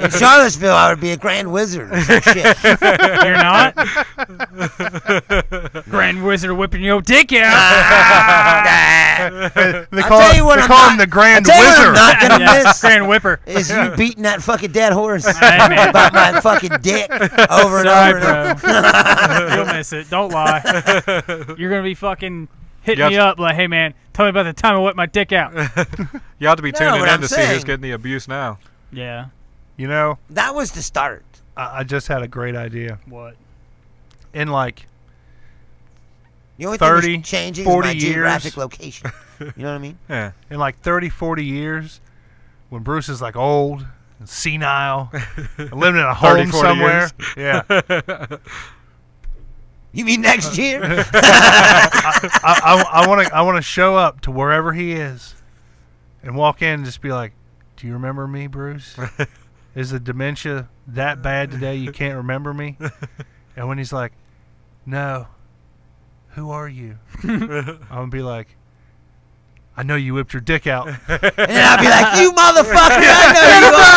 In Charlottesville, I would be a grand wizard or some shit. You're not? Grand Wizard whipping your dick out. They I'll call, tell you what they I'm call not- him the Grand I'll tell you what I'm Wizard. not gonna Yeah, miss Grand Whipper. is you beating that fucking dead horse Hey, man. about my fucking dick over and Sorry, over and over. bro. You'll miss it. Don't lie. You're going to be fucking hitting You me have up like, hey, man, tell me about the time I whipped my dick out. you have to be No, tuning what in I'm to see who's saying- getting the abuse now. Yeah. You know, That was the start. I just had a great idea. What? In like The only 30, thing that's changing 40 is my geographic years. location. You know what I mean? Yeah. in like 30, 40 years, when Bruce is like old and senile, and living in a 30, home 40 somewhere. years. Yeah. You mean next year? I want to show up to wherever he is and walk in and just be like, "Do you remember me, Bruce? Is the dementia that bad today you can't remember me?" And when he's like, "No, who are you?" I'm gonna be like, "I know you whipped your dick out." And then I'll be like, "You motherfucker! I know you are."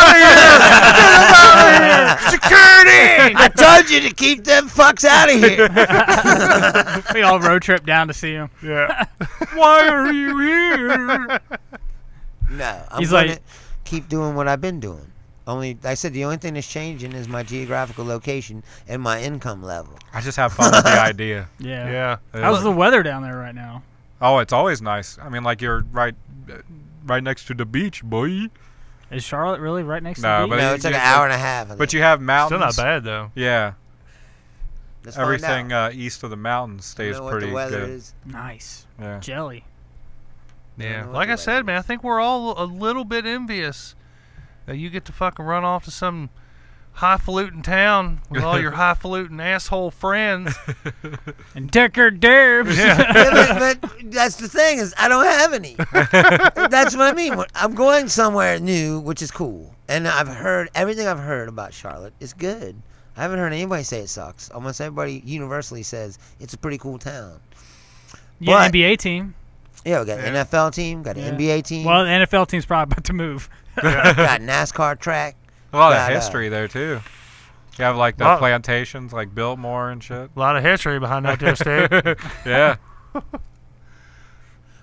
Security! I told you to keep them fucks out of here. We all road trip down to see him. Yeah. Why are you here? No, I'm He's gonna like- keep doing what I've been doing. Only I said the only thing that's changing is my geographical location and my income level. I just have fun with the idea. Yeah. Yeah. How's the weather down there right now? Oh, it's always nice. I mean, like you're right next to the beach, boy. Is Charlotte really right next No, to the but beach? No, it's like an yeah, hour and a half. I But think. you have Still mountains. not bad though. Yeah, Let's find everything out. east of the mountains You stays know what pretty the weather good. is. Nice. Yeah. Jelly. Yeah. know what Like the I said, weather man, I is. think we're all a little bit envious that you get to fucking run off to some highfalutin town with all your highfalutin asshole friends. And Decker Derbs. Yeah, but that's the thing is I don't have any. That's what I mean. I'm going somewhere new, which is cool, and I've heard everything I've heard about Charlotte is good. I haven't heard anybody say it sucks. Almost everybody universally says it's a pretty cool town. Yeah, But- NBA team. Yeah, we got an NFL team, got an NBA team, Well, the NFL team's probably about to move. got NASCAR track. A lot got, of history there too. You have like the Lot- plantations, like Biltmore and shit. A lot of history behind that there state. Yeah.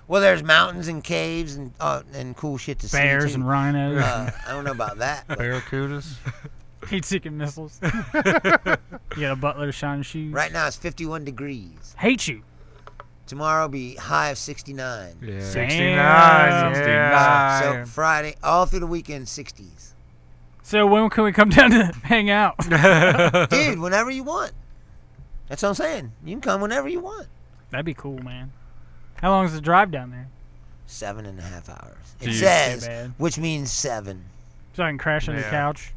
Well, there's mountains and caves and cool shit to Bears see and too. rhinos. I don't know about that. But Barracudas. Heat-seeking missiles. You got a butler shining shoes. right now it's 51 degrees. Hate you. Tomorrow will be high of 69. Yeah. 69. Damn. Yeah. So Friday, all through the weekend, 60s. So when can we come down to hang out? Dude, whenever you want. That's what I'm saying. You can come whenever you want. That'd be cool, man. How long is the drive down there? 7.5 hours. It Jeez. says, Too bad. which means 7. So I can crash on the Yeah. couch.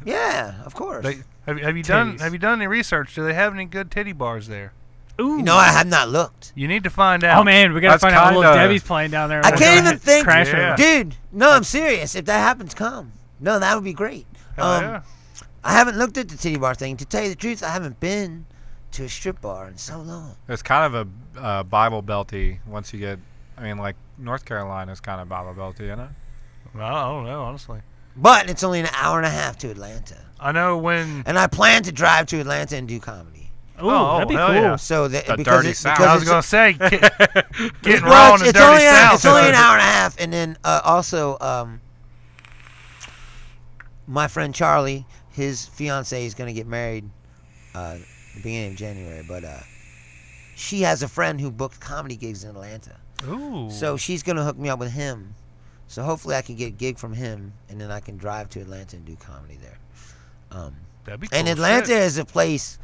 Yeah, of course. They, have you done Titties. have you done any research? Do they have any good titty bars there? Ooh. you know, I have not looked. You need to find out. Oh man, we gotta That's find out what little kinda- Debbie's playing down there. I We'll can't go even think. Crash Yeah. her. Dude, no, I'm serious. If that happens, come. No, that would be great. Hell yeah. I haven't looked at the titty bar thing. To tell you the truth, I haven't been to a strip bar in so long. It's kind of a Bible belty once you get. I mean, like North Carolina is kind of Bible belty, isn't it? Well, I don't know, honestly. But it's only an hour and a half to Atlanta. I know when. And I plan to drive to Atlanta and do comedy. Ooh, Oh, that'd be hell cool. yeah. So that The because dirty it, South. because I was it's- gonna say, getting well, raw in the dirty only south. it's only an hour and a half, and then also my friend Charlie, his fiance is gonna get married the beginning of January, but she has a friend who booked comedy gigs in Atlanta, Ooh. so she's gonna hook me up with him. So hopefully I can get a gig from him, and then I can drive to Atlanta and do comedy there. that'd be cool. And Atlanta shit. is a place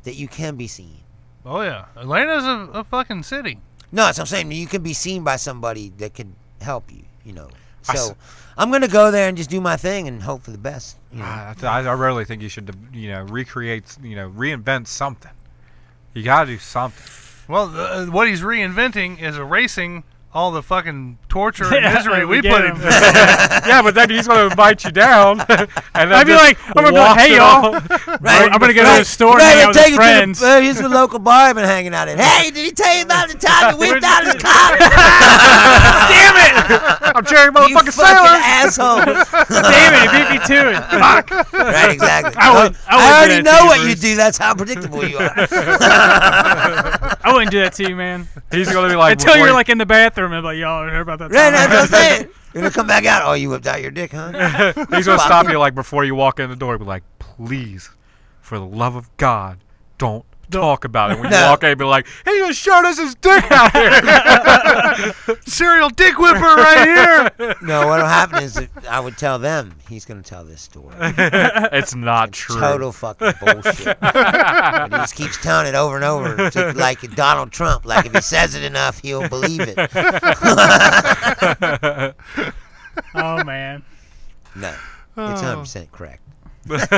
that you can be seen. Oh yeah, Atlanta's a fucking city. No, that's what I'm saying. You can be seen by somebody that can help you, you know. I So s- I'm going to go there and just do my thing and hope for the best. You know. I really think you should, recreate, reinvent something. You gotta do something. Well, what he's reinventing is a racing all the fucking torture and misery we get put him. in. Yeah, but then he's gonna invite you down, and then I'd be like, I'm gonna be like, hey y'all, Right. I'm gonna go to the store and Right, hang out with take his it friends. to the, here's the local bar I've been hanging out at. Hey, did he tell you about the time you whipped out his cock? Damn it! I'm Jerry You motherfucking fucking Sailor. asshole. Damn it! He beat me to it. Fuck. Right, exactly. I wouldn't do already that know to you, what you Bruce. do. That's how predictable you are. I wouldn't do that to you, man. He's gonna be like, Until before you're he- like in the bathroom and like, y'all heard about that Right, time? that's what I'm saying. You're gonna come back out. Oh, you whipped out your dick, huh? he's gonna stop you like before you walk in the door. Be like, please, for the love of God, don't talk about it. When you No. walk in, be like, he just showed us his dick out here. Serial dick whipper right here. No, what'll happen is that I would tell them he's gonna tell this story. It's not true. Total fucking bullshit. But he just keeps telling it over and over, to, like Donald Trump. Like if he says it enough, he'll believe it. Oh man. No, it's 100% correct. But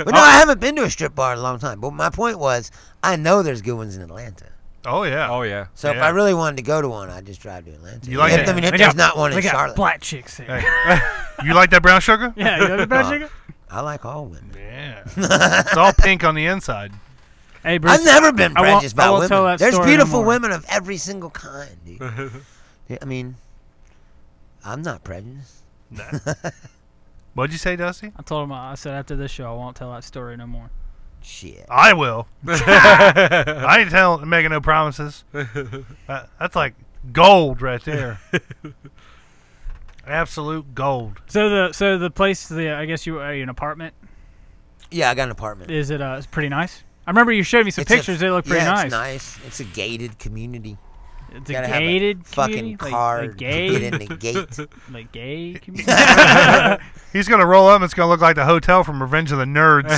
no, I haven't been to a strip bar in a long time. But my point was, I know there's good ones in Atlanta. Oh yeah. Oh yeah. So if Yeah. I really wanted to go to one, I'd just drive to Atlanta. You like if, it? I mean, if They there's got- not one in They got Charlotte. black chicks there. Hey. You like that brown sugar? Yeah, you know the brown Oh. chicken? I like all women. Yeah. It's all pink on the inside. Hey, Bruce. I've never been I won't- prejudiced I about won't tell women. that There's story no beautiful more. women of every single kind, dude. Yeah, I mean, I'm not prejudiced. What'd you say, Dusty? I told him, I said after this show, I won't tell that story no more. Shit. I will. I ain't making no promises. That's like gold right there. Absolute gold. So the place, I guess you are you an apartment? Yeah, I got an apartment. Is it it's pretty nice? I remember you showed me some It's a- pictures. They look pretty yeah, nice. It's nice. It's a gated community. It's a Gotta have a gated fucking community? card like gay, to get in the gate. like gay community. He's gonna roll up and it's gonna look like the hotel from Revenge of the Nerds.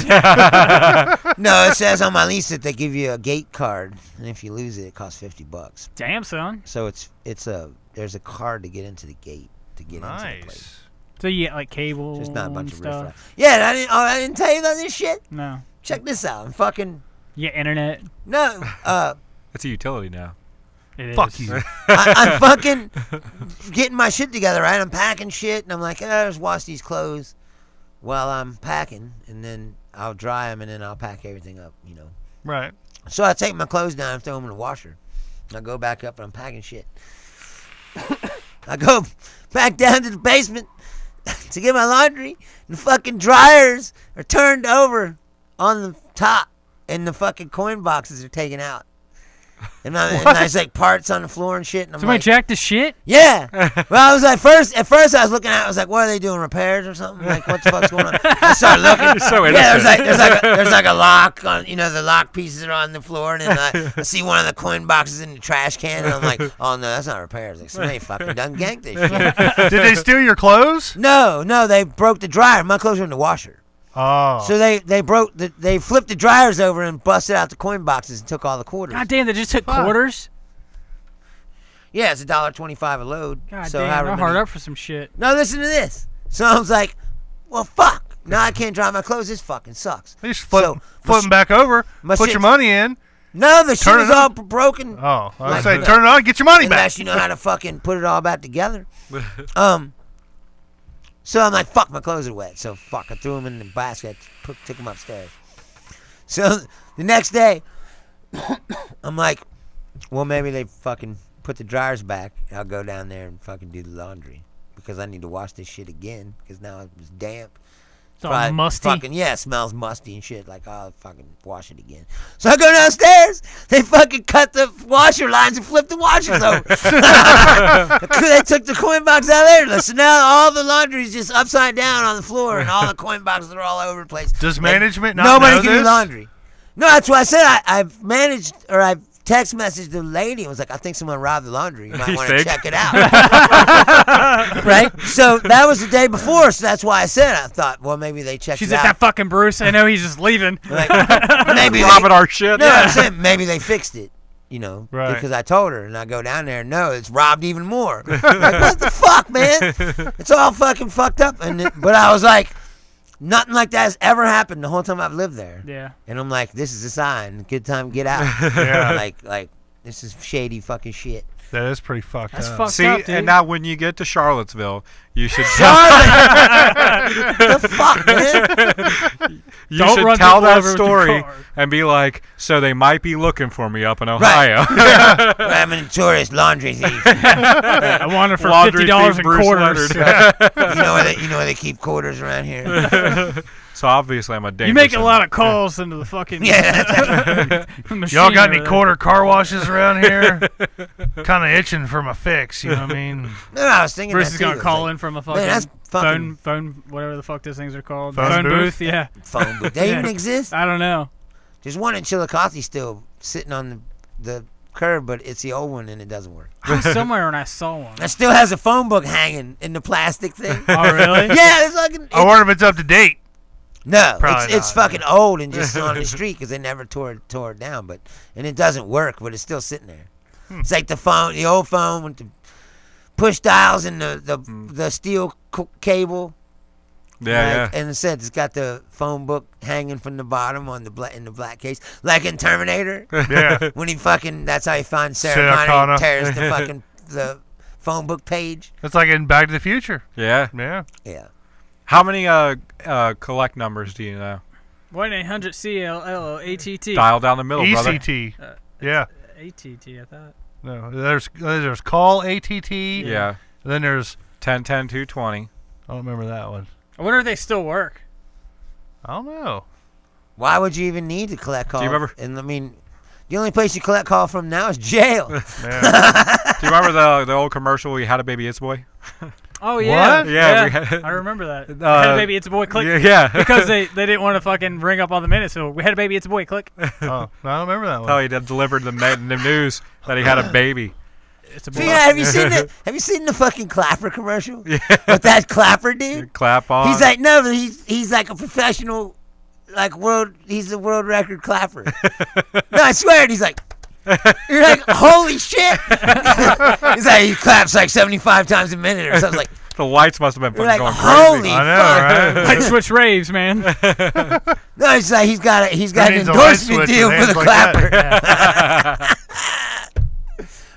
No, it says on my lease that they give you a gate card, and if you lose it, it costs $50. Damn, son. So there's a card to get into the gate to get into the place. Nice. So you get like cable Just not a bunch and of stuff. riffraff. Yeah, I didn't tell you about this shit. No. Check this out. I'm fucking You get internet. no. It's a utility now. It Fuck is. you. I'm fucking getting my shit together, right? I'm packing shit, and I'm like, just wash these clothes while I'm packing, and then I'll dry them, and then I'll pack everything up, you know. Right. So I take my clothes down and throw them in the washer. And I go back up, and I'm packing shit. I go back down to the basement to get my laundry, and the fucking dryers are turned over on the top, and the fucking coin boxes are taken out. And there's like parts on the floor and shit. And I'm Somebody like, jacked the shit? yeah. Well, I was like, at first I was looking at it, I was like, what are they doing, repairs or something? Like, what the fuck's going on? I started looking. You're so Yeah, innocent. there's like a lock on, you know, the lock pieces are on the floor, and then I see one of the coin boxes in the trash can, and I'm like, oh no, that's not repairs. Like, somebody fucking done ganked this shit. Did they steal your clothes? No, they broke the dryer. My clothes were in the washer. Oh. So they flipped the dryers over and busted out the coin boxes and took all the quarters. God damn, they just took Fuck. quarters? Yeah, it's $1.25 a load. God so damn, however I'm hard many- up for some shit. No, listen to this. So I was like, well, fuck. Now I can't dry my clothes. This fucking sucks. They just So, flip them back over, my put shit- your money in. No, the shit Turn was it all on. broken. Oh, I was Like saying, that. turn it on, get your money back. Unless you know how to fucking put it all back together. So I'm like, fuck, my clothes are wet. So fuck, I threw them in the basket, took them upstairs. So the next day, I'm like, well, maybe they fucking put the dryers back. And I'll go down there and fucking do the laundry because I need to wash this shit again because now it was damp. It's all Probably musty. Fucking, yeah, it smells musty and shit. Like, I'll fucking wash it again. So I go downstairs. They fucking cut the washer lines and flip the washers over. They took the coin box out of there. So now all the laundry's just upside down on the floor, and all the coin boxes are all over the place. Does And management not nobody know can this? do laundry. No, that's why I said I've managed, or I've text messaged the lady and was like, I think someone robbed the laundry. You might You want to think? check it out. Right? So that was the day before, so that's why I said I thought, well, maybe they checked She's it at out. that fucking Bruce. I know he's just leaving. Like, maybe Robbing our shit. No, I'm saying maybe they fixed it, you know, Right. because I told her, and I go down there and no, it's robbed even more. Like, what the fuck, man? It's all fucking fucked up. But I was like, nothing like that has ever happened the whole time I've lived there. Yeah. And I'm like, this is a sign. Good time to get out. Yeah. Like this is shady fucking shit. That is pretty fucked That's up. fucked See, up, dude. and now when you get to Charlottesville, you should Charlotte! The fuck, man? you Don't should run tell people that over with your story car. and be like, so they might be looking for me up in Ohio. I'm a tourist laundry thief. I want it for Laundry $50 thief in Bruce quarters. Leonard. You know where they keep quarters around here? So obviously I'm a dangerous. You make a lot of calls into the fucking Yeah. machine. Y'all got over any there. quarter car washes around here? Kind of itching for my fix, you know what I mean? No, I was thinking Bruce that is too. gonna It's call like, in from a man, fucking that's fucking phone, whatever the fuck those things are called. Phone booth? Yeah. phone booth. They even Yeah. exist. I don't know. There's one in Chillicothe still sitting on the curb, but it's the old one and it doesn't work. I was somewhere and I saw one. That still has a phone book hanging in the plastic thing. Oh really? Yeah, it's fucking. I wonder if it's up to date. No, Probably it's not, fucking old and just on the street because they never tore it down. But and it doesn't work, but it's still sitting there. It's like the old phone with the push dials and the steel cable. Yeah, Like, and it said it's got the phone book hanging from the bottom on in the black case, like in Terminator. Yeah. When he fucking, that's how he finds Sarah Sarah Connor Connor. and tears the fucking the phone book page. It's like in Back to the Future. yeah. Yeah. Yeah. How many collect numbers do you know? 1-800-CLL-ATT. Dial down the middle, brother. ECT. Yeah. ATT, I thought. No, there's call ATT. Yeah. Then there's 10-10-220. I don't remember that one. I wonder if they still work. I don't know. Why would you even need to collect call? Do you remember- And I mean, the only place you collect call from now is jail. Yeah. Do you remember the old commercial? We had a baby, it's a boy. Oh yeah. What? Yeah, we had- I remember that. Had a baby, it's a boy. Click. Yeah. Because they didn't want to fucking ring up all the minutes. So we had a baby, it's a boy. Click. Oh, no, I don't remember that one. How he delivered the news that he had a baby. It's a So, boy. yeah, have you seen the fucking Clapper commercial? Yeah. With that Clapper dude? Clap on. He's like, no, but he's like a professional, like he's a world record clapper. No, I swear, and he's like, you're like, holy shit. He's like, he claps like 75 times a minute or something. Like, the lights must have been you're fucking like, going holy crazy. I know, fuck. right? Light switch raves, man. No, it's like he's got an needs a light endorsement switch deal with for hands the like clapper. that.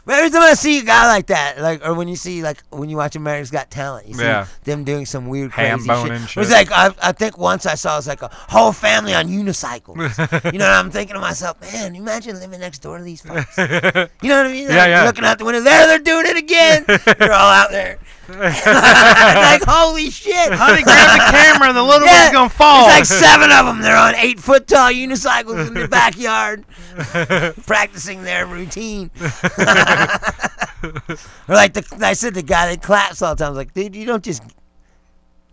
But every time I see a guy like that, like, or when you watch America's Got Talent, you see Yeah. them doing some weird Ham crazy boning shit. shit. It's like I think once I saw it's like a whole family on unicycles. You know, and I'm thinking to myself, man, imagine living next door to these folks. You know what I mean? Yeah, Like, yeah. Looking out the window, they're doing it again. They're all out there. Like, holy shit. Honey, grab the camera. The little Yeah, one's gonna fall. There's like 7 of them. They're on 8-foot tall unicycles in the backyard, practicing their routine. Or like I said, the guy that claps all the time. I was like, dude, you don't just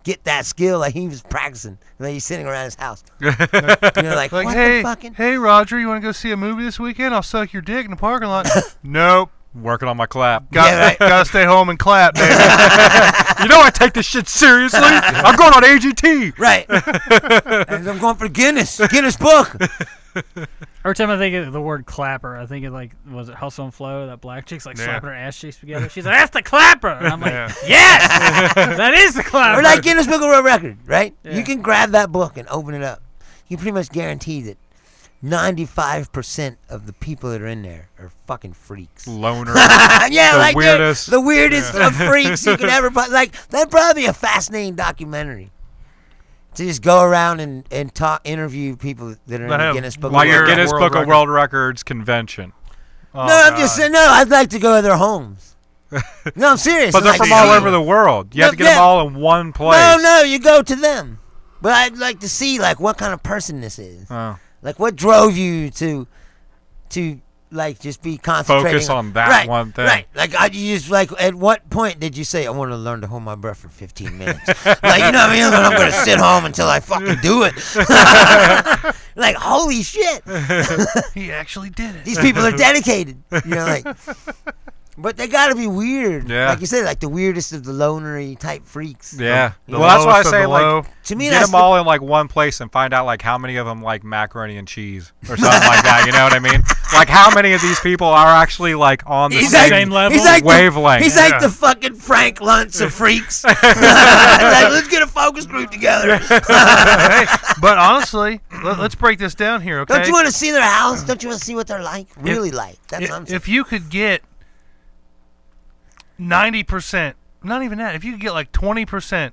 get that skill. Like he was practicing. Like he's sitting around his house. You know, like what hey, the fucking? hey, Roger, you want to go see a movie this weekend? I'll suck your dick in the parking lot. Nope. Working on my clap. Gotta stay home and clap, baby. You know I take this shit seriously. I'm going on AGT. Right. And I'm going for Guinness Book. Every time I think of the word clapper, I think of like, was it Hustle and Flow? That black chick's like Yeah. slapping her ass cheeks together. She's like, that's the clapper. And I'm like, Yeah. yes, that is the clapper. Or like Guinness Book of World Record, right? Yeah. You can grab that book and open it up. You pretty much guarantee that 95% of the people that are in there are fucking freaks. Loner. Yeah, The like weirdest. the weirdest of freaks you could ever. Like that'd probably be a fascinating documentary. To just go around and interview people that are in That the have Guinness Book of Like World your Records. Guinness World Book of Record. World Records convention. Oh, No, I'm just God. saying. No, I'd like to go to their homes. No, I'm serious. But they're Like, from all over the world. You have to get Yeah. them all in one place. No, you go to them. But I'd like to see like what kind of person this is. Oh. Like what drove you to like just be concentrating Focus on that right, one thing. Right. Like you just like at what point did you say I want to learn to hold my breath for 15 minutes? Like you know what I mean? I'm gonna sit home until I fucking do it. Like holy shit, He actually did it. these people are dedicated. You know, like. But they gotta be weird. Yeah. Like you said, like the weirdest of the lonery type freaks. Yeah. The Well, that's why I lowest of say the like low. To me, get that's them all in like one place and find out like how many of them like macaroni and cheese or something like that. You know what I mean? Like how many of these people are actually like on the He's same, like, same level? He's like wavelength. He's Yeah. like the fucking Frank Luntz of freaks. Like, let's get a focus group together. Hey, but honestly, let's break this down here, okay? Don't you want to see their house? Don't you want to see what they're like? Really like? That's what I'm saying. If you could get 90%, not even that, if you could get like 20%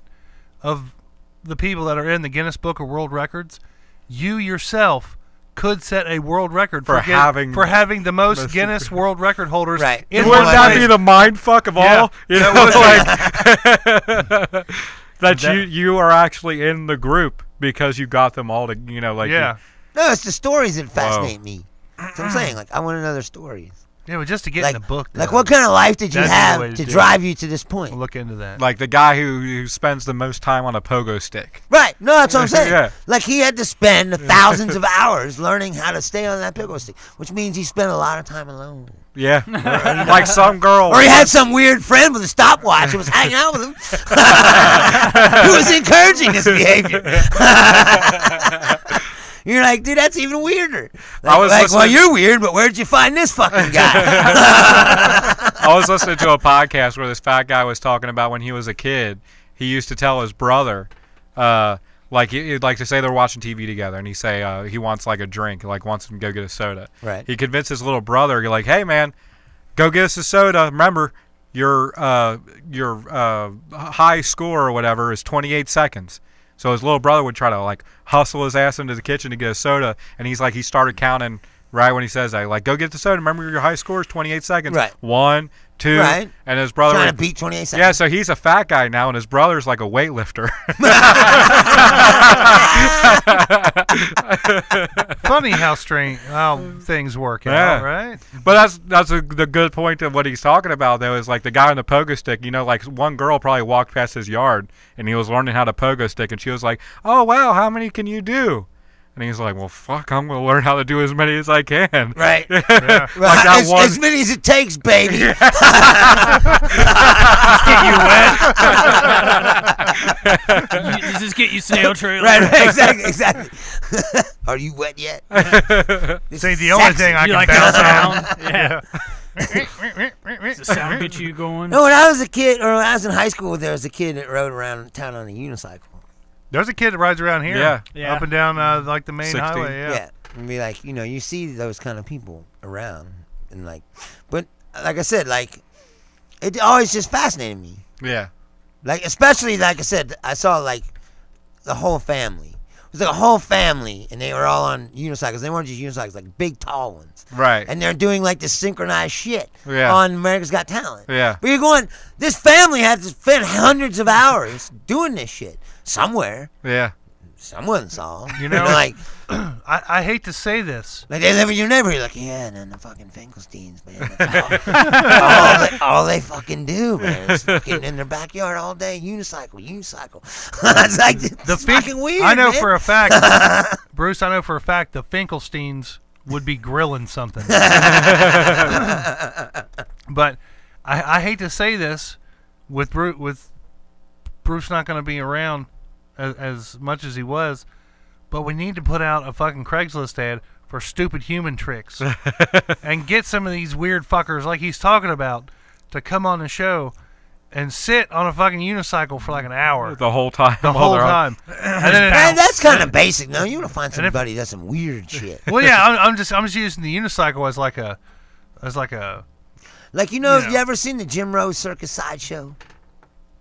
of the people that are in the Guinness Book of World Records, you yourself could set a world record for having the most Guinness World Record holders. Right. Wouldn't that be the mind fuck of all? You know, that you are actually in the group because you got them all to, you know, like. Yeah. No, it's the stories that fascinate me. That's what I'm saying. Like, I want to know their stories. Yeah, but just to get Like, in the book. like what kind of life did you That'd be the way have to to do drive you to this point? We'll look into that. Like the guy who spends the most time on a pogo stick. Right. No, that's what I'm saying. Yeah. Like, he had to spend thousands of hours learning how to stay on that pickle stick, which means he spent a lot of time alone. Yeah. Like some girl. Or he had some weird friend with a stopwatch who was hanging out with him who was encouraging this behavior. You're like, dude, that's even weirder. Like, well, you're weird, but where'd you find this fucking guy? I was listening to a podcast where this fat guy was talking about when he was a kid, he used to tell his brother, like he'd like to say they're watching TV together, and he say he wants like a drink, like wants him to go get a soda. Right. He convinced his little brother, you're like, hey man, go get us a soda. Remember, your high score or whatever is 28 seconds. So his little brother would try to like hustle his ass into the kitchen to get a soda, and he started counting right when he says that, like, go get the soda. Remember your high score is 28 seconds. Right. 1, 2, right. And his brother trying to beat 28 seconds. Yeah, so he's a fat guy now, and his brother's like a weightlifter. Funny how things work out, right? But that's the good point of what he's talking about, though, is like the guy on the pogo stick. You know, like one girl probably walked past his yard, and he was learning how to pogo stick, and she was like, "Oh wow, how many can you do?" And he's like, well, fuck, I'm going to learn how to do as many as I can. Right. Yeah. Like as many as it takes, baby. Get you wet. Does this get you snail trail? Right, exactly. Are you wet yet? See, the only thing I can bounce on. Yeah. Does the sound get you going? No, when I was a kid, or when I was in high school, there was a kid that rode around town on a unicycle. There's a kid that rides around here. Yeah. Up and down like the main 16. highway. Yeah. And be like, you see those kind of people around, and like, but like I said, like, it always just fascinated me. Yeah. Like, especially, like I said, I saw like the whole family. It was like a whole family, and they were all on unicycles. They weren't just unicycles, like big, tall ones. Right. And they're doing like this synchronized shit Yeah. on America's Got Talent. Yeah. But you're going, this family had to spend hundreds of hours doing this shit somewhere. Yeah. Someone saw 'em. You know, like I hate to say this. they live in your neighborhood. Like, yeah, and then the fucking Finkelsteins, man. That's all they fucking do, man. It's fucking in their backyard all day. Unicycle. It's like, it's fucking weird. I know man. for a fact, Bruce. I know for a fact the Finkelsteins would be grilling something. But I hate to say this, with Bruce not going to be around as much as he was, but we need to put out a fucking Craigslist ad for stupid human tricks and get some of these weird fuckers like he's talking about to come on the show and sit on a fucking unicycle for like an hour. The whole time. The whole time. And then Man, that's kind of basic. No, you want to find somebody that does some weird shit. well, yeah, I'm just using the unicycle as like a Like, you ever seen the Jim Rose Circus Sideshow?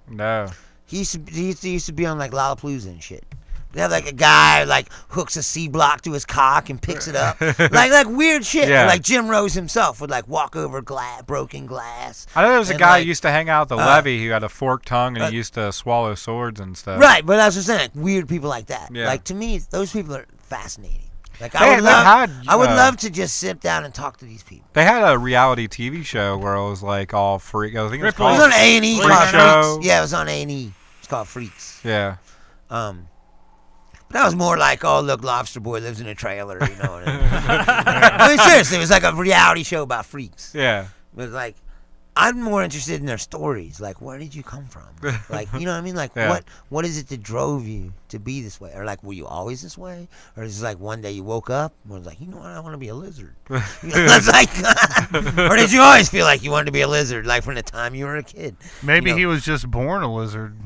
No. He used to be on like Lollapalooza and shit. They have like a guy like hooks a C block to his cock and picks it up, like weird shit. Yeah. Like Jim Rose himself would like walk over broken glass. I know there was a and, guy like, who used to hang out at the levee who had a forked tongue, and he used to swallow swords and stuff. Right, but that's what I'm saying. Like, weird people like that. Yeah. Like, to me, those people are fascinating. Like, They I would had, love to just sit down and talk to these people. They had a reality TV show where it was like all freak. I think it was It was called on A&E. Freak called Show. Freaks. Yeah, it was on A&E. It's called Freaks. Yeah. But that was more like, oh, look, Lobster Boy lives in a trailer, you know. I mean, seriously, it was like a reality show about freaks. Yeah. It was like, I'm more interested in their stories. Like, where did you come from? Like, you know what I mean? Like, Yeah. what is it that drove you to be this way? Or like, were you always this way? Or is it like one day you woke up and was like, you know what, I want to be a lizard. You know, it's like, or did you always feel like you wanted to be a lizard, like from the time you were a kid? maybe You know? he was just born a lizard.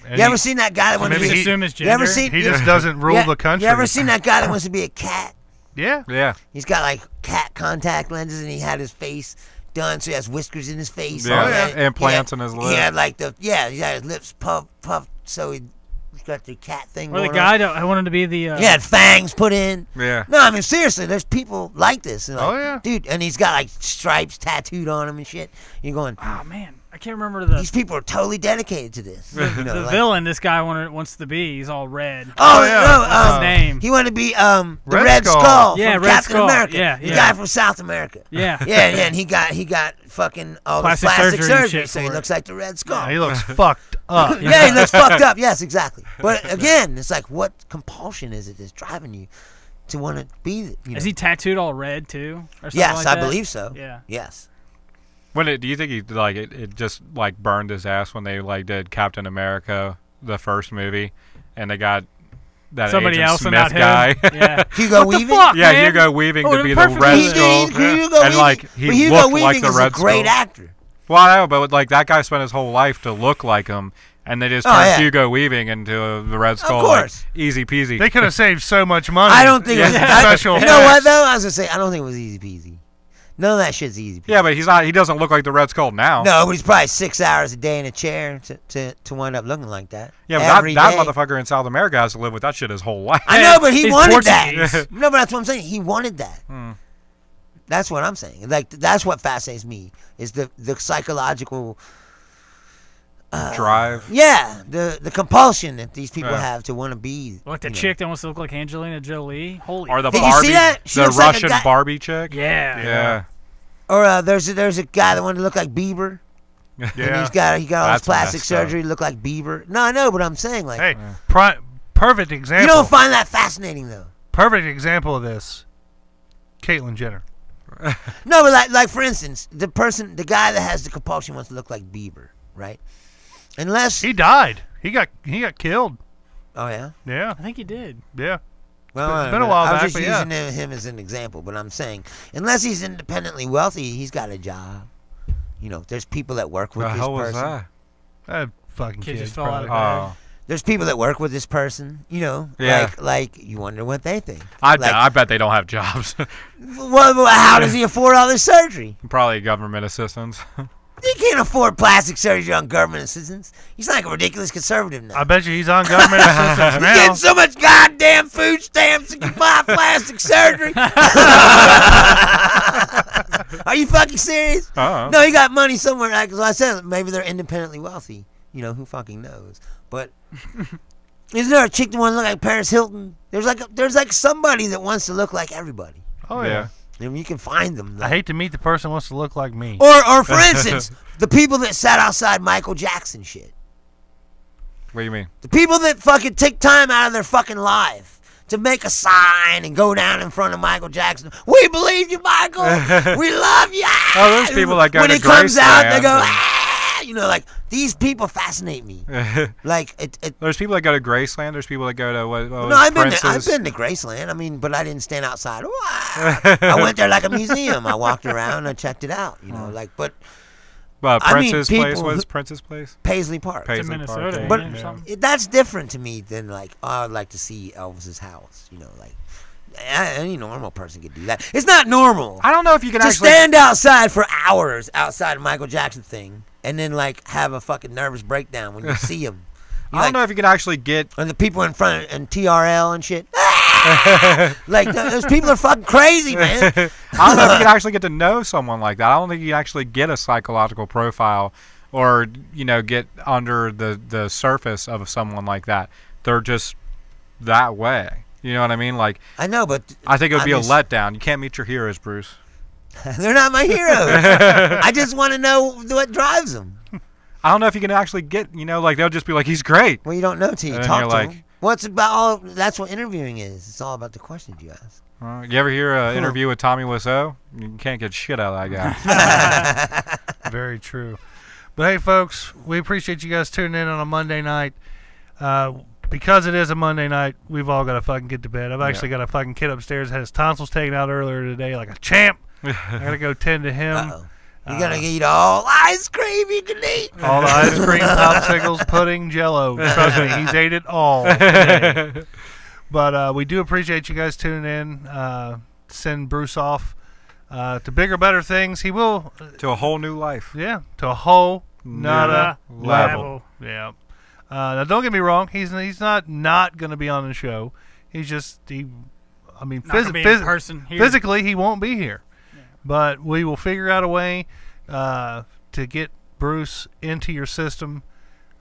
And You ever seen that guy that wants to maybe be? he- Assume his You ever gender. seen? He just doesn't rule the country. You ever seen that guy that wants to be a cat? Yeah. Yeah. He's got like cat contact lenses, and he had his face done, so he has whiskers in his face. Yeah, and that. implants in his lip. He had like he had his lips puffed, so he's got the cat thing Or the going guy on. I wanted to be the. He had fangs put in. Yeah. No, I mean seriously, there's people like this. And, like, Oh, yeah. dude, and he's got like stripes tattooed on him and shit. You're going, Oh man, I can't remember the these people are totally dedicated to this. You know, the like- villain. This guy wants to be. He's all red. Oh, yeah. no, What's his name? He wanted to be the Red Red Skull. Skull Yeah, from Red Captain Skull. America. Yeah, The yeah. guy from South America. Yeah. Yeah, and he got fucking all Plastic the plastic surgery and surgery, shit so he for it. looks like the Red Skull. He looks fucked up. Yeah, he looks fucked up. Yes, exactly. But again, it's like, what compulsion is it that's driving you to want to be? You know? Is he tattooed all red too? Or something Yes, like I that? believe so. Yeah. Yes. Do you think he like it just like burned his ass when they like did Captain America, the first movie, and they got that Somebody Agent else Smith and not guy? him. Yeah. Hugo What the Weaving. fuck? Yeah, man. Hugo Weaving Oh, to be the perfect. Red He Skull, did, Hugo and Weaving. like he But Hugo looked Weaving like the is Red a great Skull. actor. Well, I know, but like that guy spent his whole life to look like him, and they just Oh, turned yeah. Hugo Weaving into the Red Skull. course. Like, easy peasy. They could have saved so much money. I don't think it was Yeah. Special You know what effects. though? I was gonna say I don't think it was easy peasy. None of that shit's easy peasy. Yeah, but he's not. He doesn't look like the Red Skull now. No, but he's probably 6 hours a day in a chair to wind up looking like that. Yeah, but Every that day. motherfucker in South America has to live with that shit his whole life. I know, but he He's wanted Portuguese. that. No, but that's what I'm saying. He wanted that. That's what I'm saying. Like that's what fascinates me is the psychological Drive. yeah, the compulsion that these people Yeah. have to want to be Like the you know. chick that wants to look like Angelina Jolie. Holy. Or the Did you see Barbie, that? She the looks like a Russian guy- Barbie chick. Yeah. Yeah. Or there's a guy that wanted to look like Bieber. And Yeah. he got all this That's plastic messed up. surgery to look like Bieber. No, I know, but I'm saying like Hey, perfect example. you don't find that fascinating though. Perfect example of this. Caitlyn Jenner. No, but like for instance, the guy that has the compulsion wants to look like Bieber, right? Unless He died. He got killed. oh yeah. Yeah. I think he did. Yeah. Well, It's been a while I was back, just but yeah. using him as an example, but I'm saying unless he's independently wealthy, he's got a job. You know, there's people that work with The this hell was person. that? That fucking Kid kid. just fell out of probably. bed. Oh, There's people that work with this person. You know, Yeah. like you wonder what they think. I Like, bet they don't have jobs. well, how does he afford all this surgery? Probably government assistance. He can't afford plastic surgery on government assistance. He's like a ridiculous conservative now. I bet you he's on government assistance He's now. getting so much goddamn food stamps he can buy plastic surgery. Are you fucking serious? Uh-uh. No, he got money somewhere. Like I said, maybe they're independently wealthy. You know, who fucking knows? But isn't there a chick that wants to look like Paris Hilton? There's like somebody that wants to look like everybody. Oh, Yeah. yeah. And you can find them. I hate to meet the person who wants to look like me. Or for instance, the people that sat outside Michael Jackson shit. What do you mean? The people that fucking take time out of their fucking life to make a sign and go down in front of Michael Jackson. We believe you, Michael. We love you. Oh, those people that go when to he comes out, they Graceland go, and- ah! You know, like these people fascinate me. Like it. There's people that go to Graceland. There's people that go to what? No, I've been Prince's. to Graceland. I mean, but I didn't stand outside. I went there like a museum. I walked around and checked it out. You know, like but I mean, Prince's place. people What's who- Prince's place? Paisley Park. It's in Paisley Park, Minnesota, yeah. But ain't it, or something? that's different to me than like I would like to see Elvis's house. You know, like any normal person could do that. It's not normal I don't know if you can to actually. stand outside for hours outside of Michael Jackson thing and then like have a fucking nervous breakdown when you see him. I don't know if you can actually get. And the people in front and TRL and shit. Like those people are fucking crazy, man. I don't know if you can actually get to know someone like that. I don't think you can actually get a psychological profile, or get under the surface of someone like that. They're just that way. You know what I mean? Like I know, but I think it would be a just- letdown. You can't meet your heroes, Bruce. they're not my heroes. I just want to know what drives them. I don't know if you can actually get. Like they'll just be like, he's great. Well, you don't know till you And then talk you're to like- them. What's about all? That's what interviewing is. It's all about the questions you ask. You ever hear an interview with Tommy Wiseau? You can't get shit out of that guy. Very true. But hey, folks, we appreciate you guys tuning in on a Monday night. Because it is a Monday night, we've all got to fucking get to bed. I've actually got a fucking kid upstairs had his tonsils taken out earlier today like a champ. I got to go tend to him. Uh-oh. You're gonna eat all ice cream you can eat. All the ice cream, popsicles, pudding, Jello. Trust me, he's ate it all today. But we do appreciate you guys tuning in. Send Bruce off to bigger, better things. He will. To a whole new life. Yeah, to a whole nother level. Yeah. Now, don't get me wrong. He's not going to be on the show. He's just I mean, physically he won't be here. Yeah. But we will figure out a way to get Bruce into your system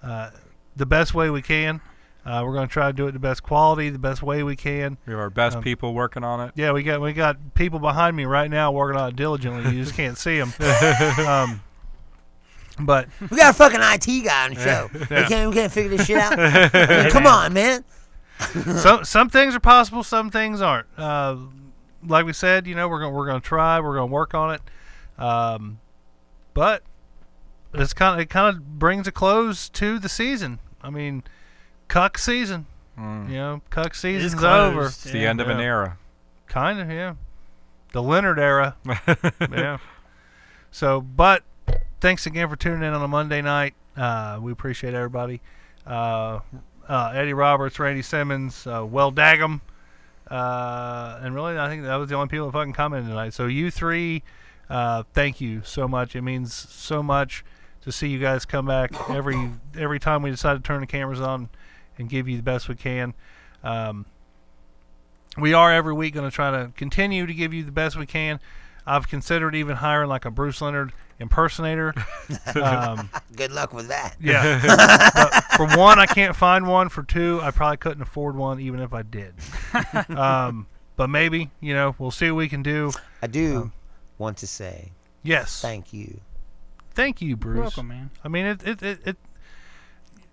the best way we can. We're going to try to do it the best quality, the best way we can. We have our best people working on it. Yeah, we got people behind me right now working on it diligently. You just can't see them. But we got a fucking IT guy on the show. Yeah. We can't figure this shit out. I mean, come on, man. Some things are possible, some things aren't. Like we said, we're gonna try, we're gonna work on it. But it kind of brings a close to the season. I mean, cuck season. Cuck season's over. It's the end of an era. Kind of, yeah. The Leonard era. Yeah. So, but thanks again for tuning in on a Monday night. We appreciate everybody. Eddie Roberts, Randy Simmons, Well Daggum, and really, I think that was the only people that fucking commented tonight. So you three, thank you so much. It means so much to see you guys come back every time we decide to turn the cameras on and give you the best we can. We are every week going to try to continue to give you the best we can. I've considered even hiring like a Bruce Leonard impersonator. Good luck with that. Yeah. But for one, I can't find one. For two, I probably couldn't afford one even if I did. But maybe, we'll see what we can do. I do want to say yes. Thank you. Thank you, Bruce. You're welcome, man. I mean, it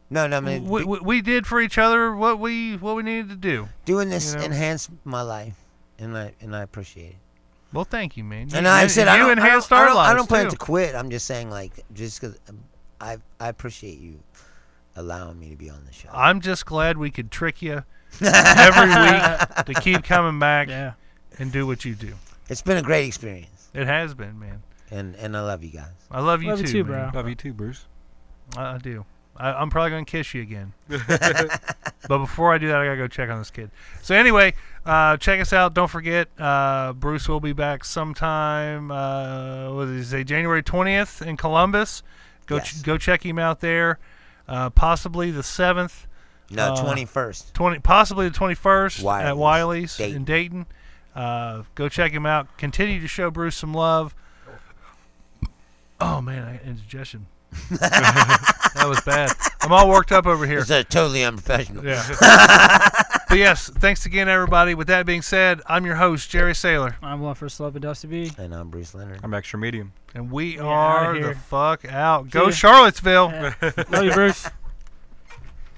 No, I mean, we did for each other what we needed to do. Doing this enhanced my life, and I appreciate it. Well, thank you, man. And I said I don't plan too. to quit. I'm just saying, just because I appreciate you allowing me to be on the show. I'm just glad we could trick you every week to keep coming back and do what you do. It's been a great experience. It has been, man. And I love you guys. I love you too, bro. Love you too, Bruce. I do. I'm probably going to kiss you again. But before I do that, I got to go check on this kid. So anyway, check us out. Don't forget, Bruce will be back sometime, what did he say, January 20th in Columbus. Go check him out there. Possibly the 7th. No, 21st. Possibly the 21st at Wiley's Dayton. in Dayton. Go check him out. Continue to show Bruce some love. Oh, man, indigestion. That was bad. I'm all worked up over here. It's totally unprofessional. Yeah. But yes, thanks again, everybody. With that being said, I'm your host, Jerry Saylor. I'm one for Slope and Dusty B. And I'm Bruce Leonard. I'm extra medium. And we are the fuck out. Go ya. Charlottesville. Yeah. Love you, Bruce.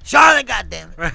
Charlotte, goddamn it.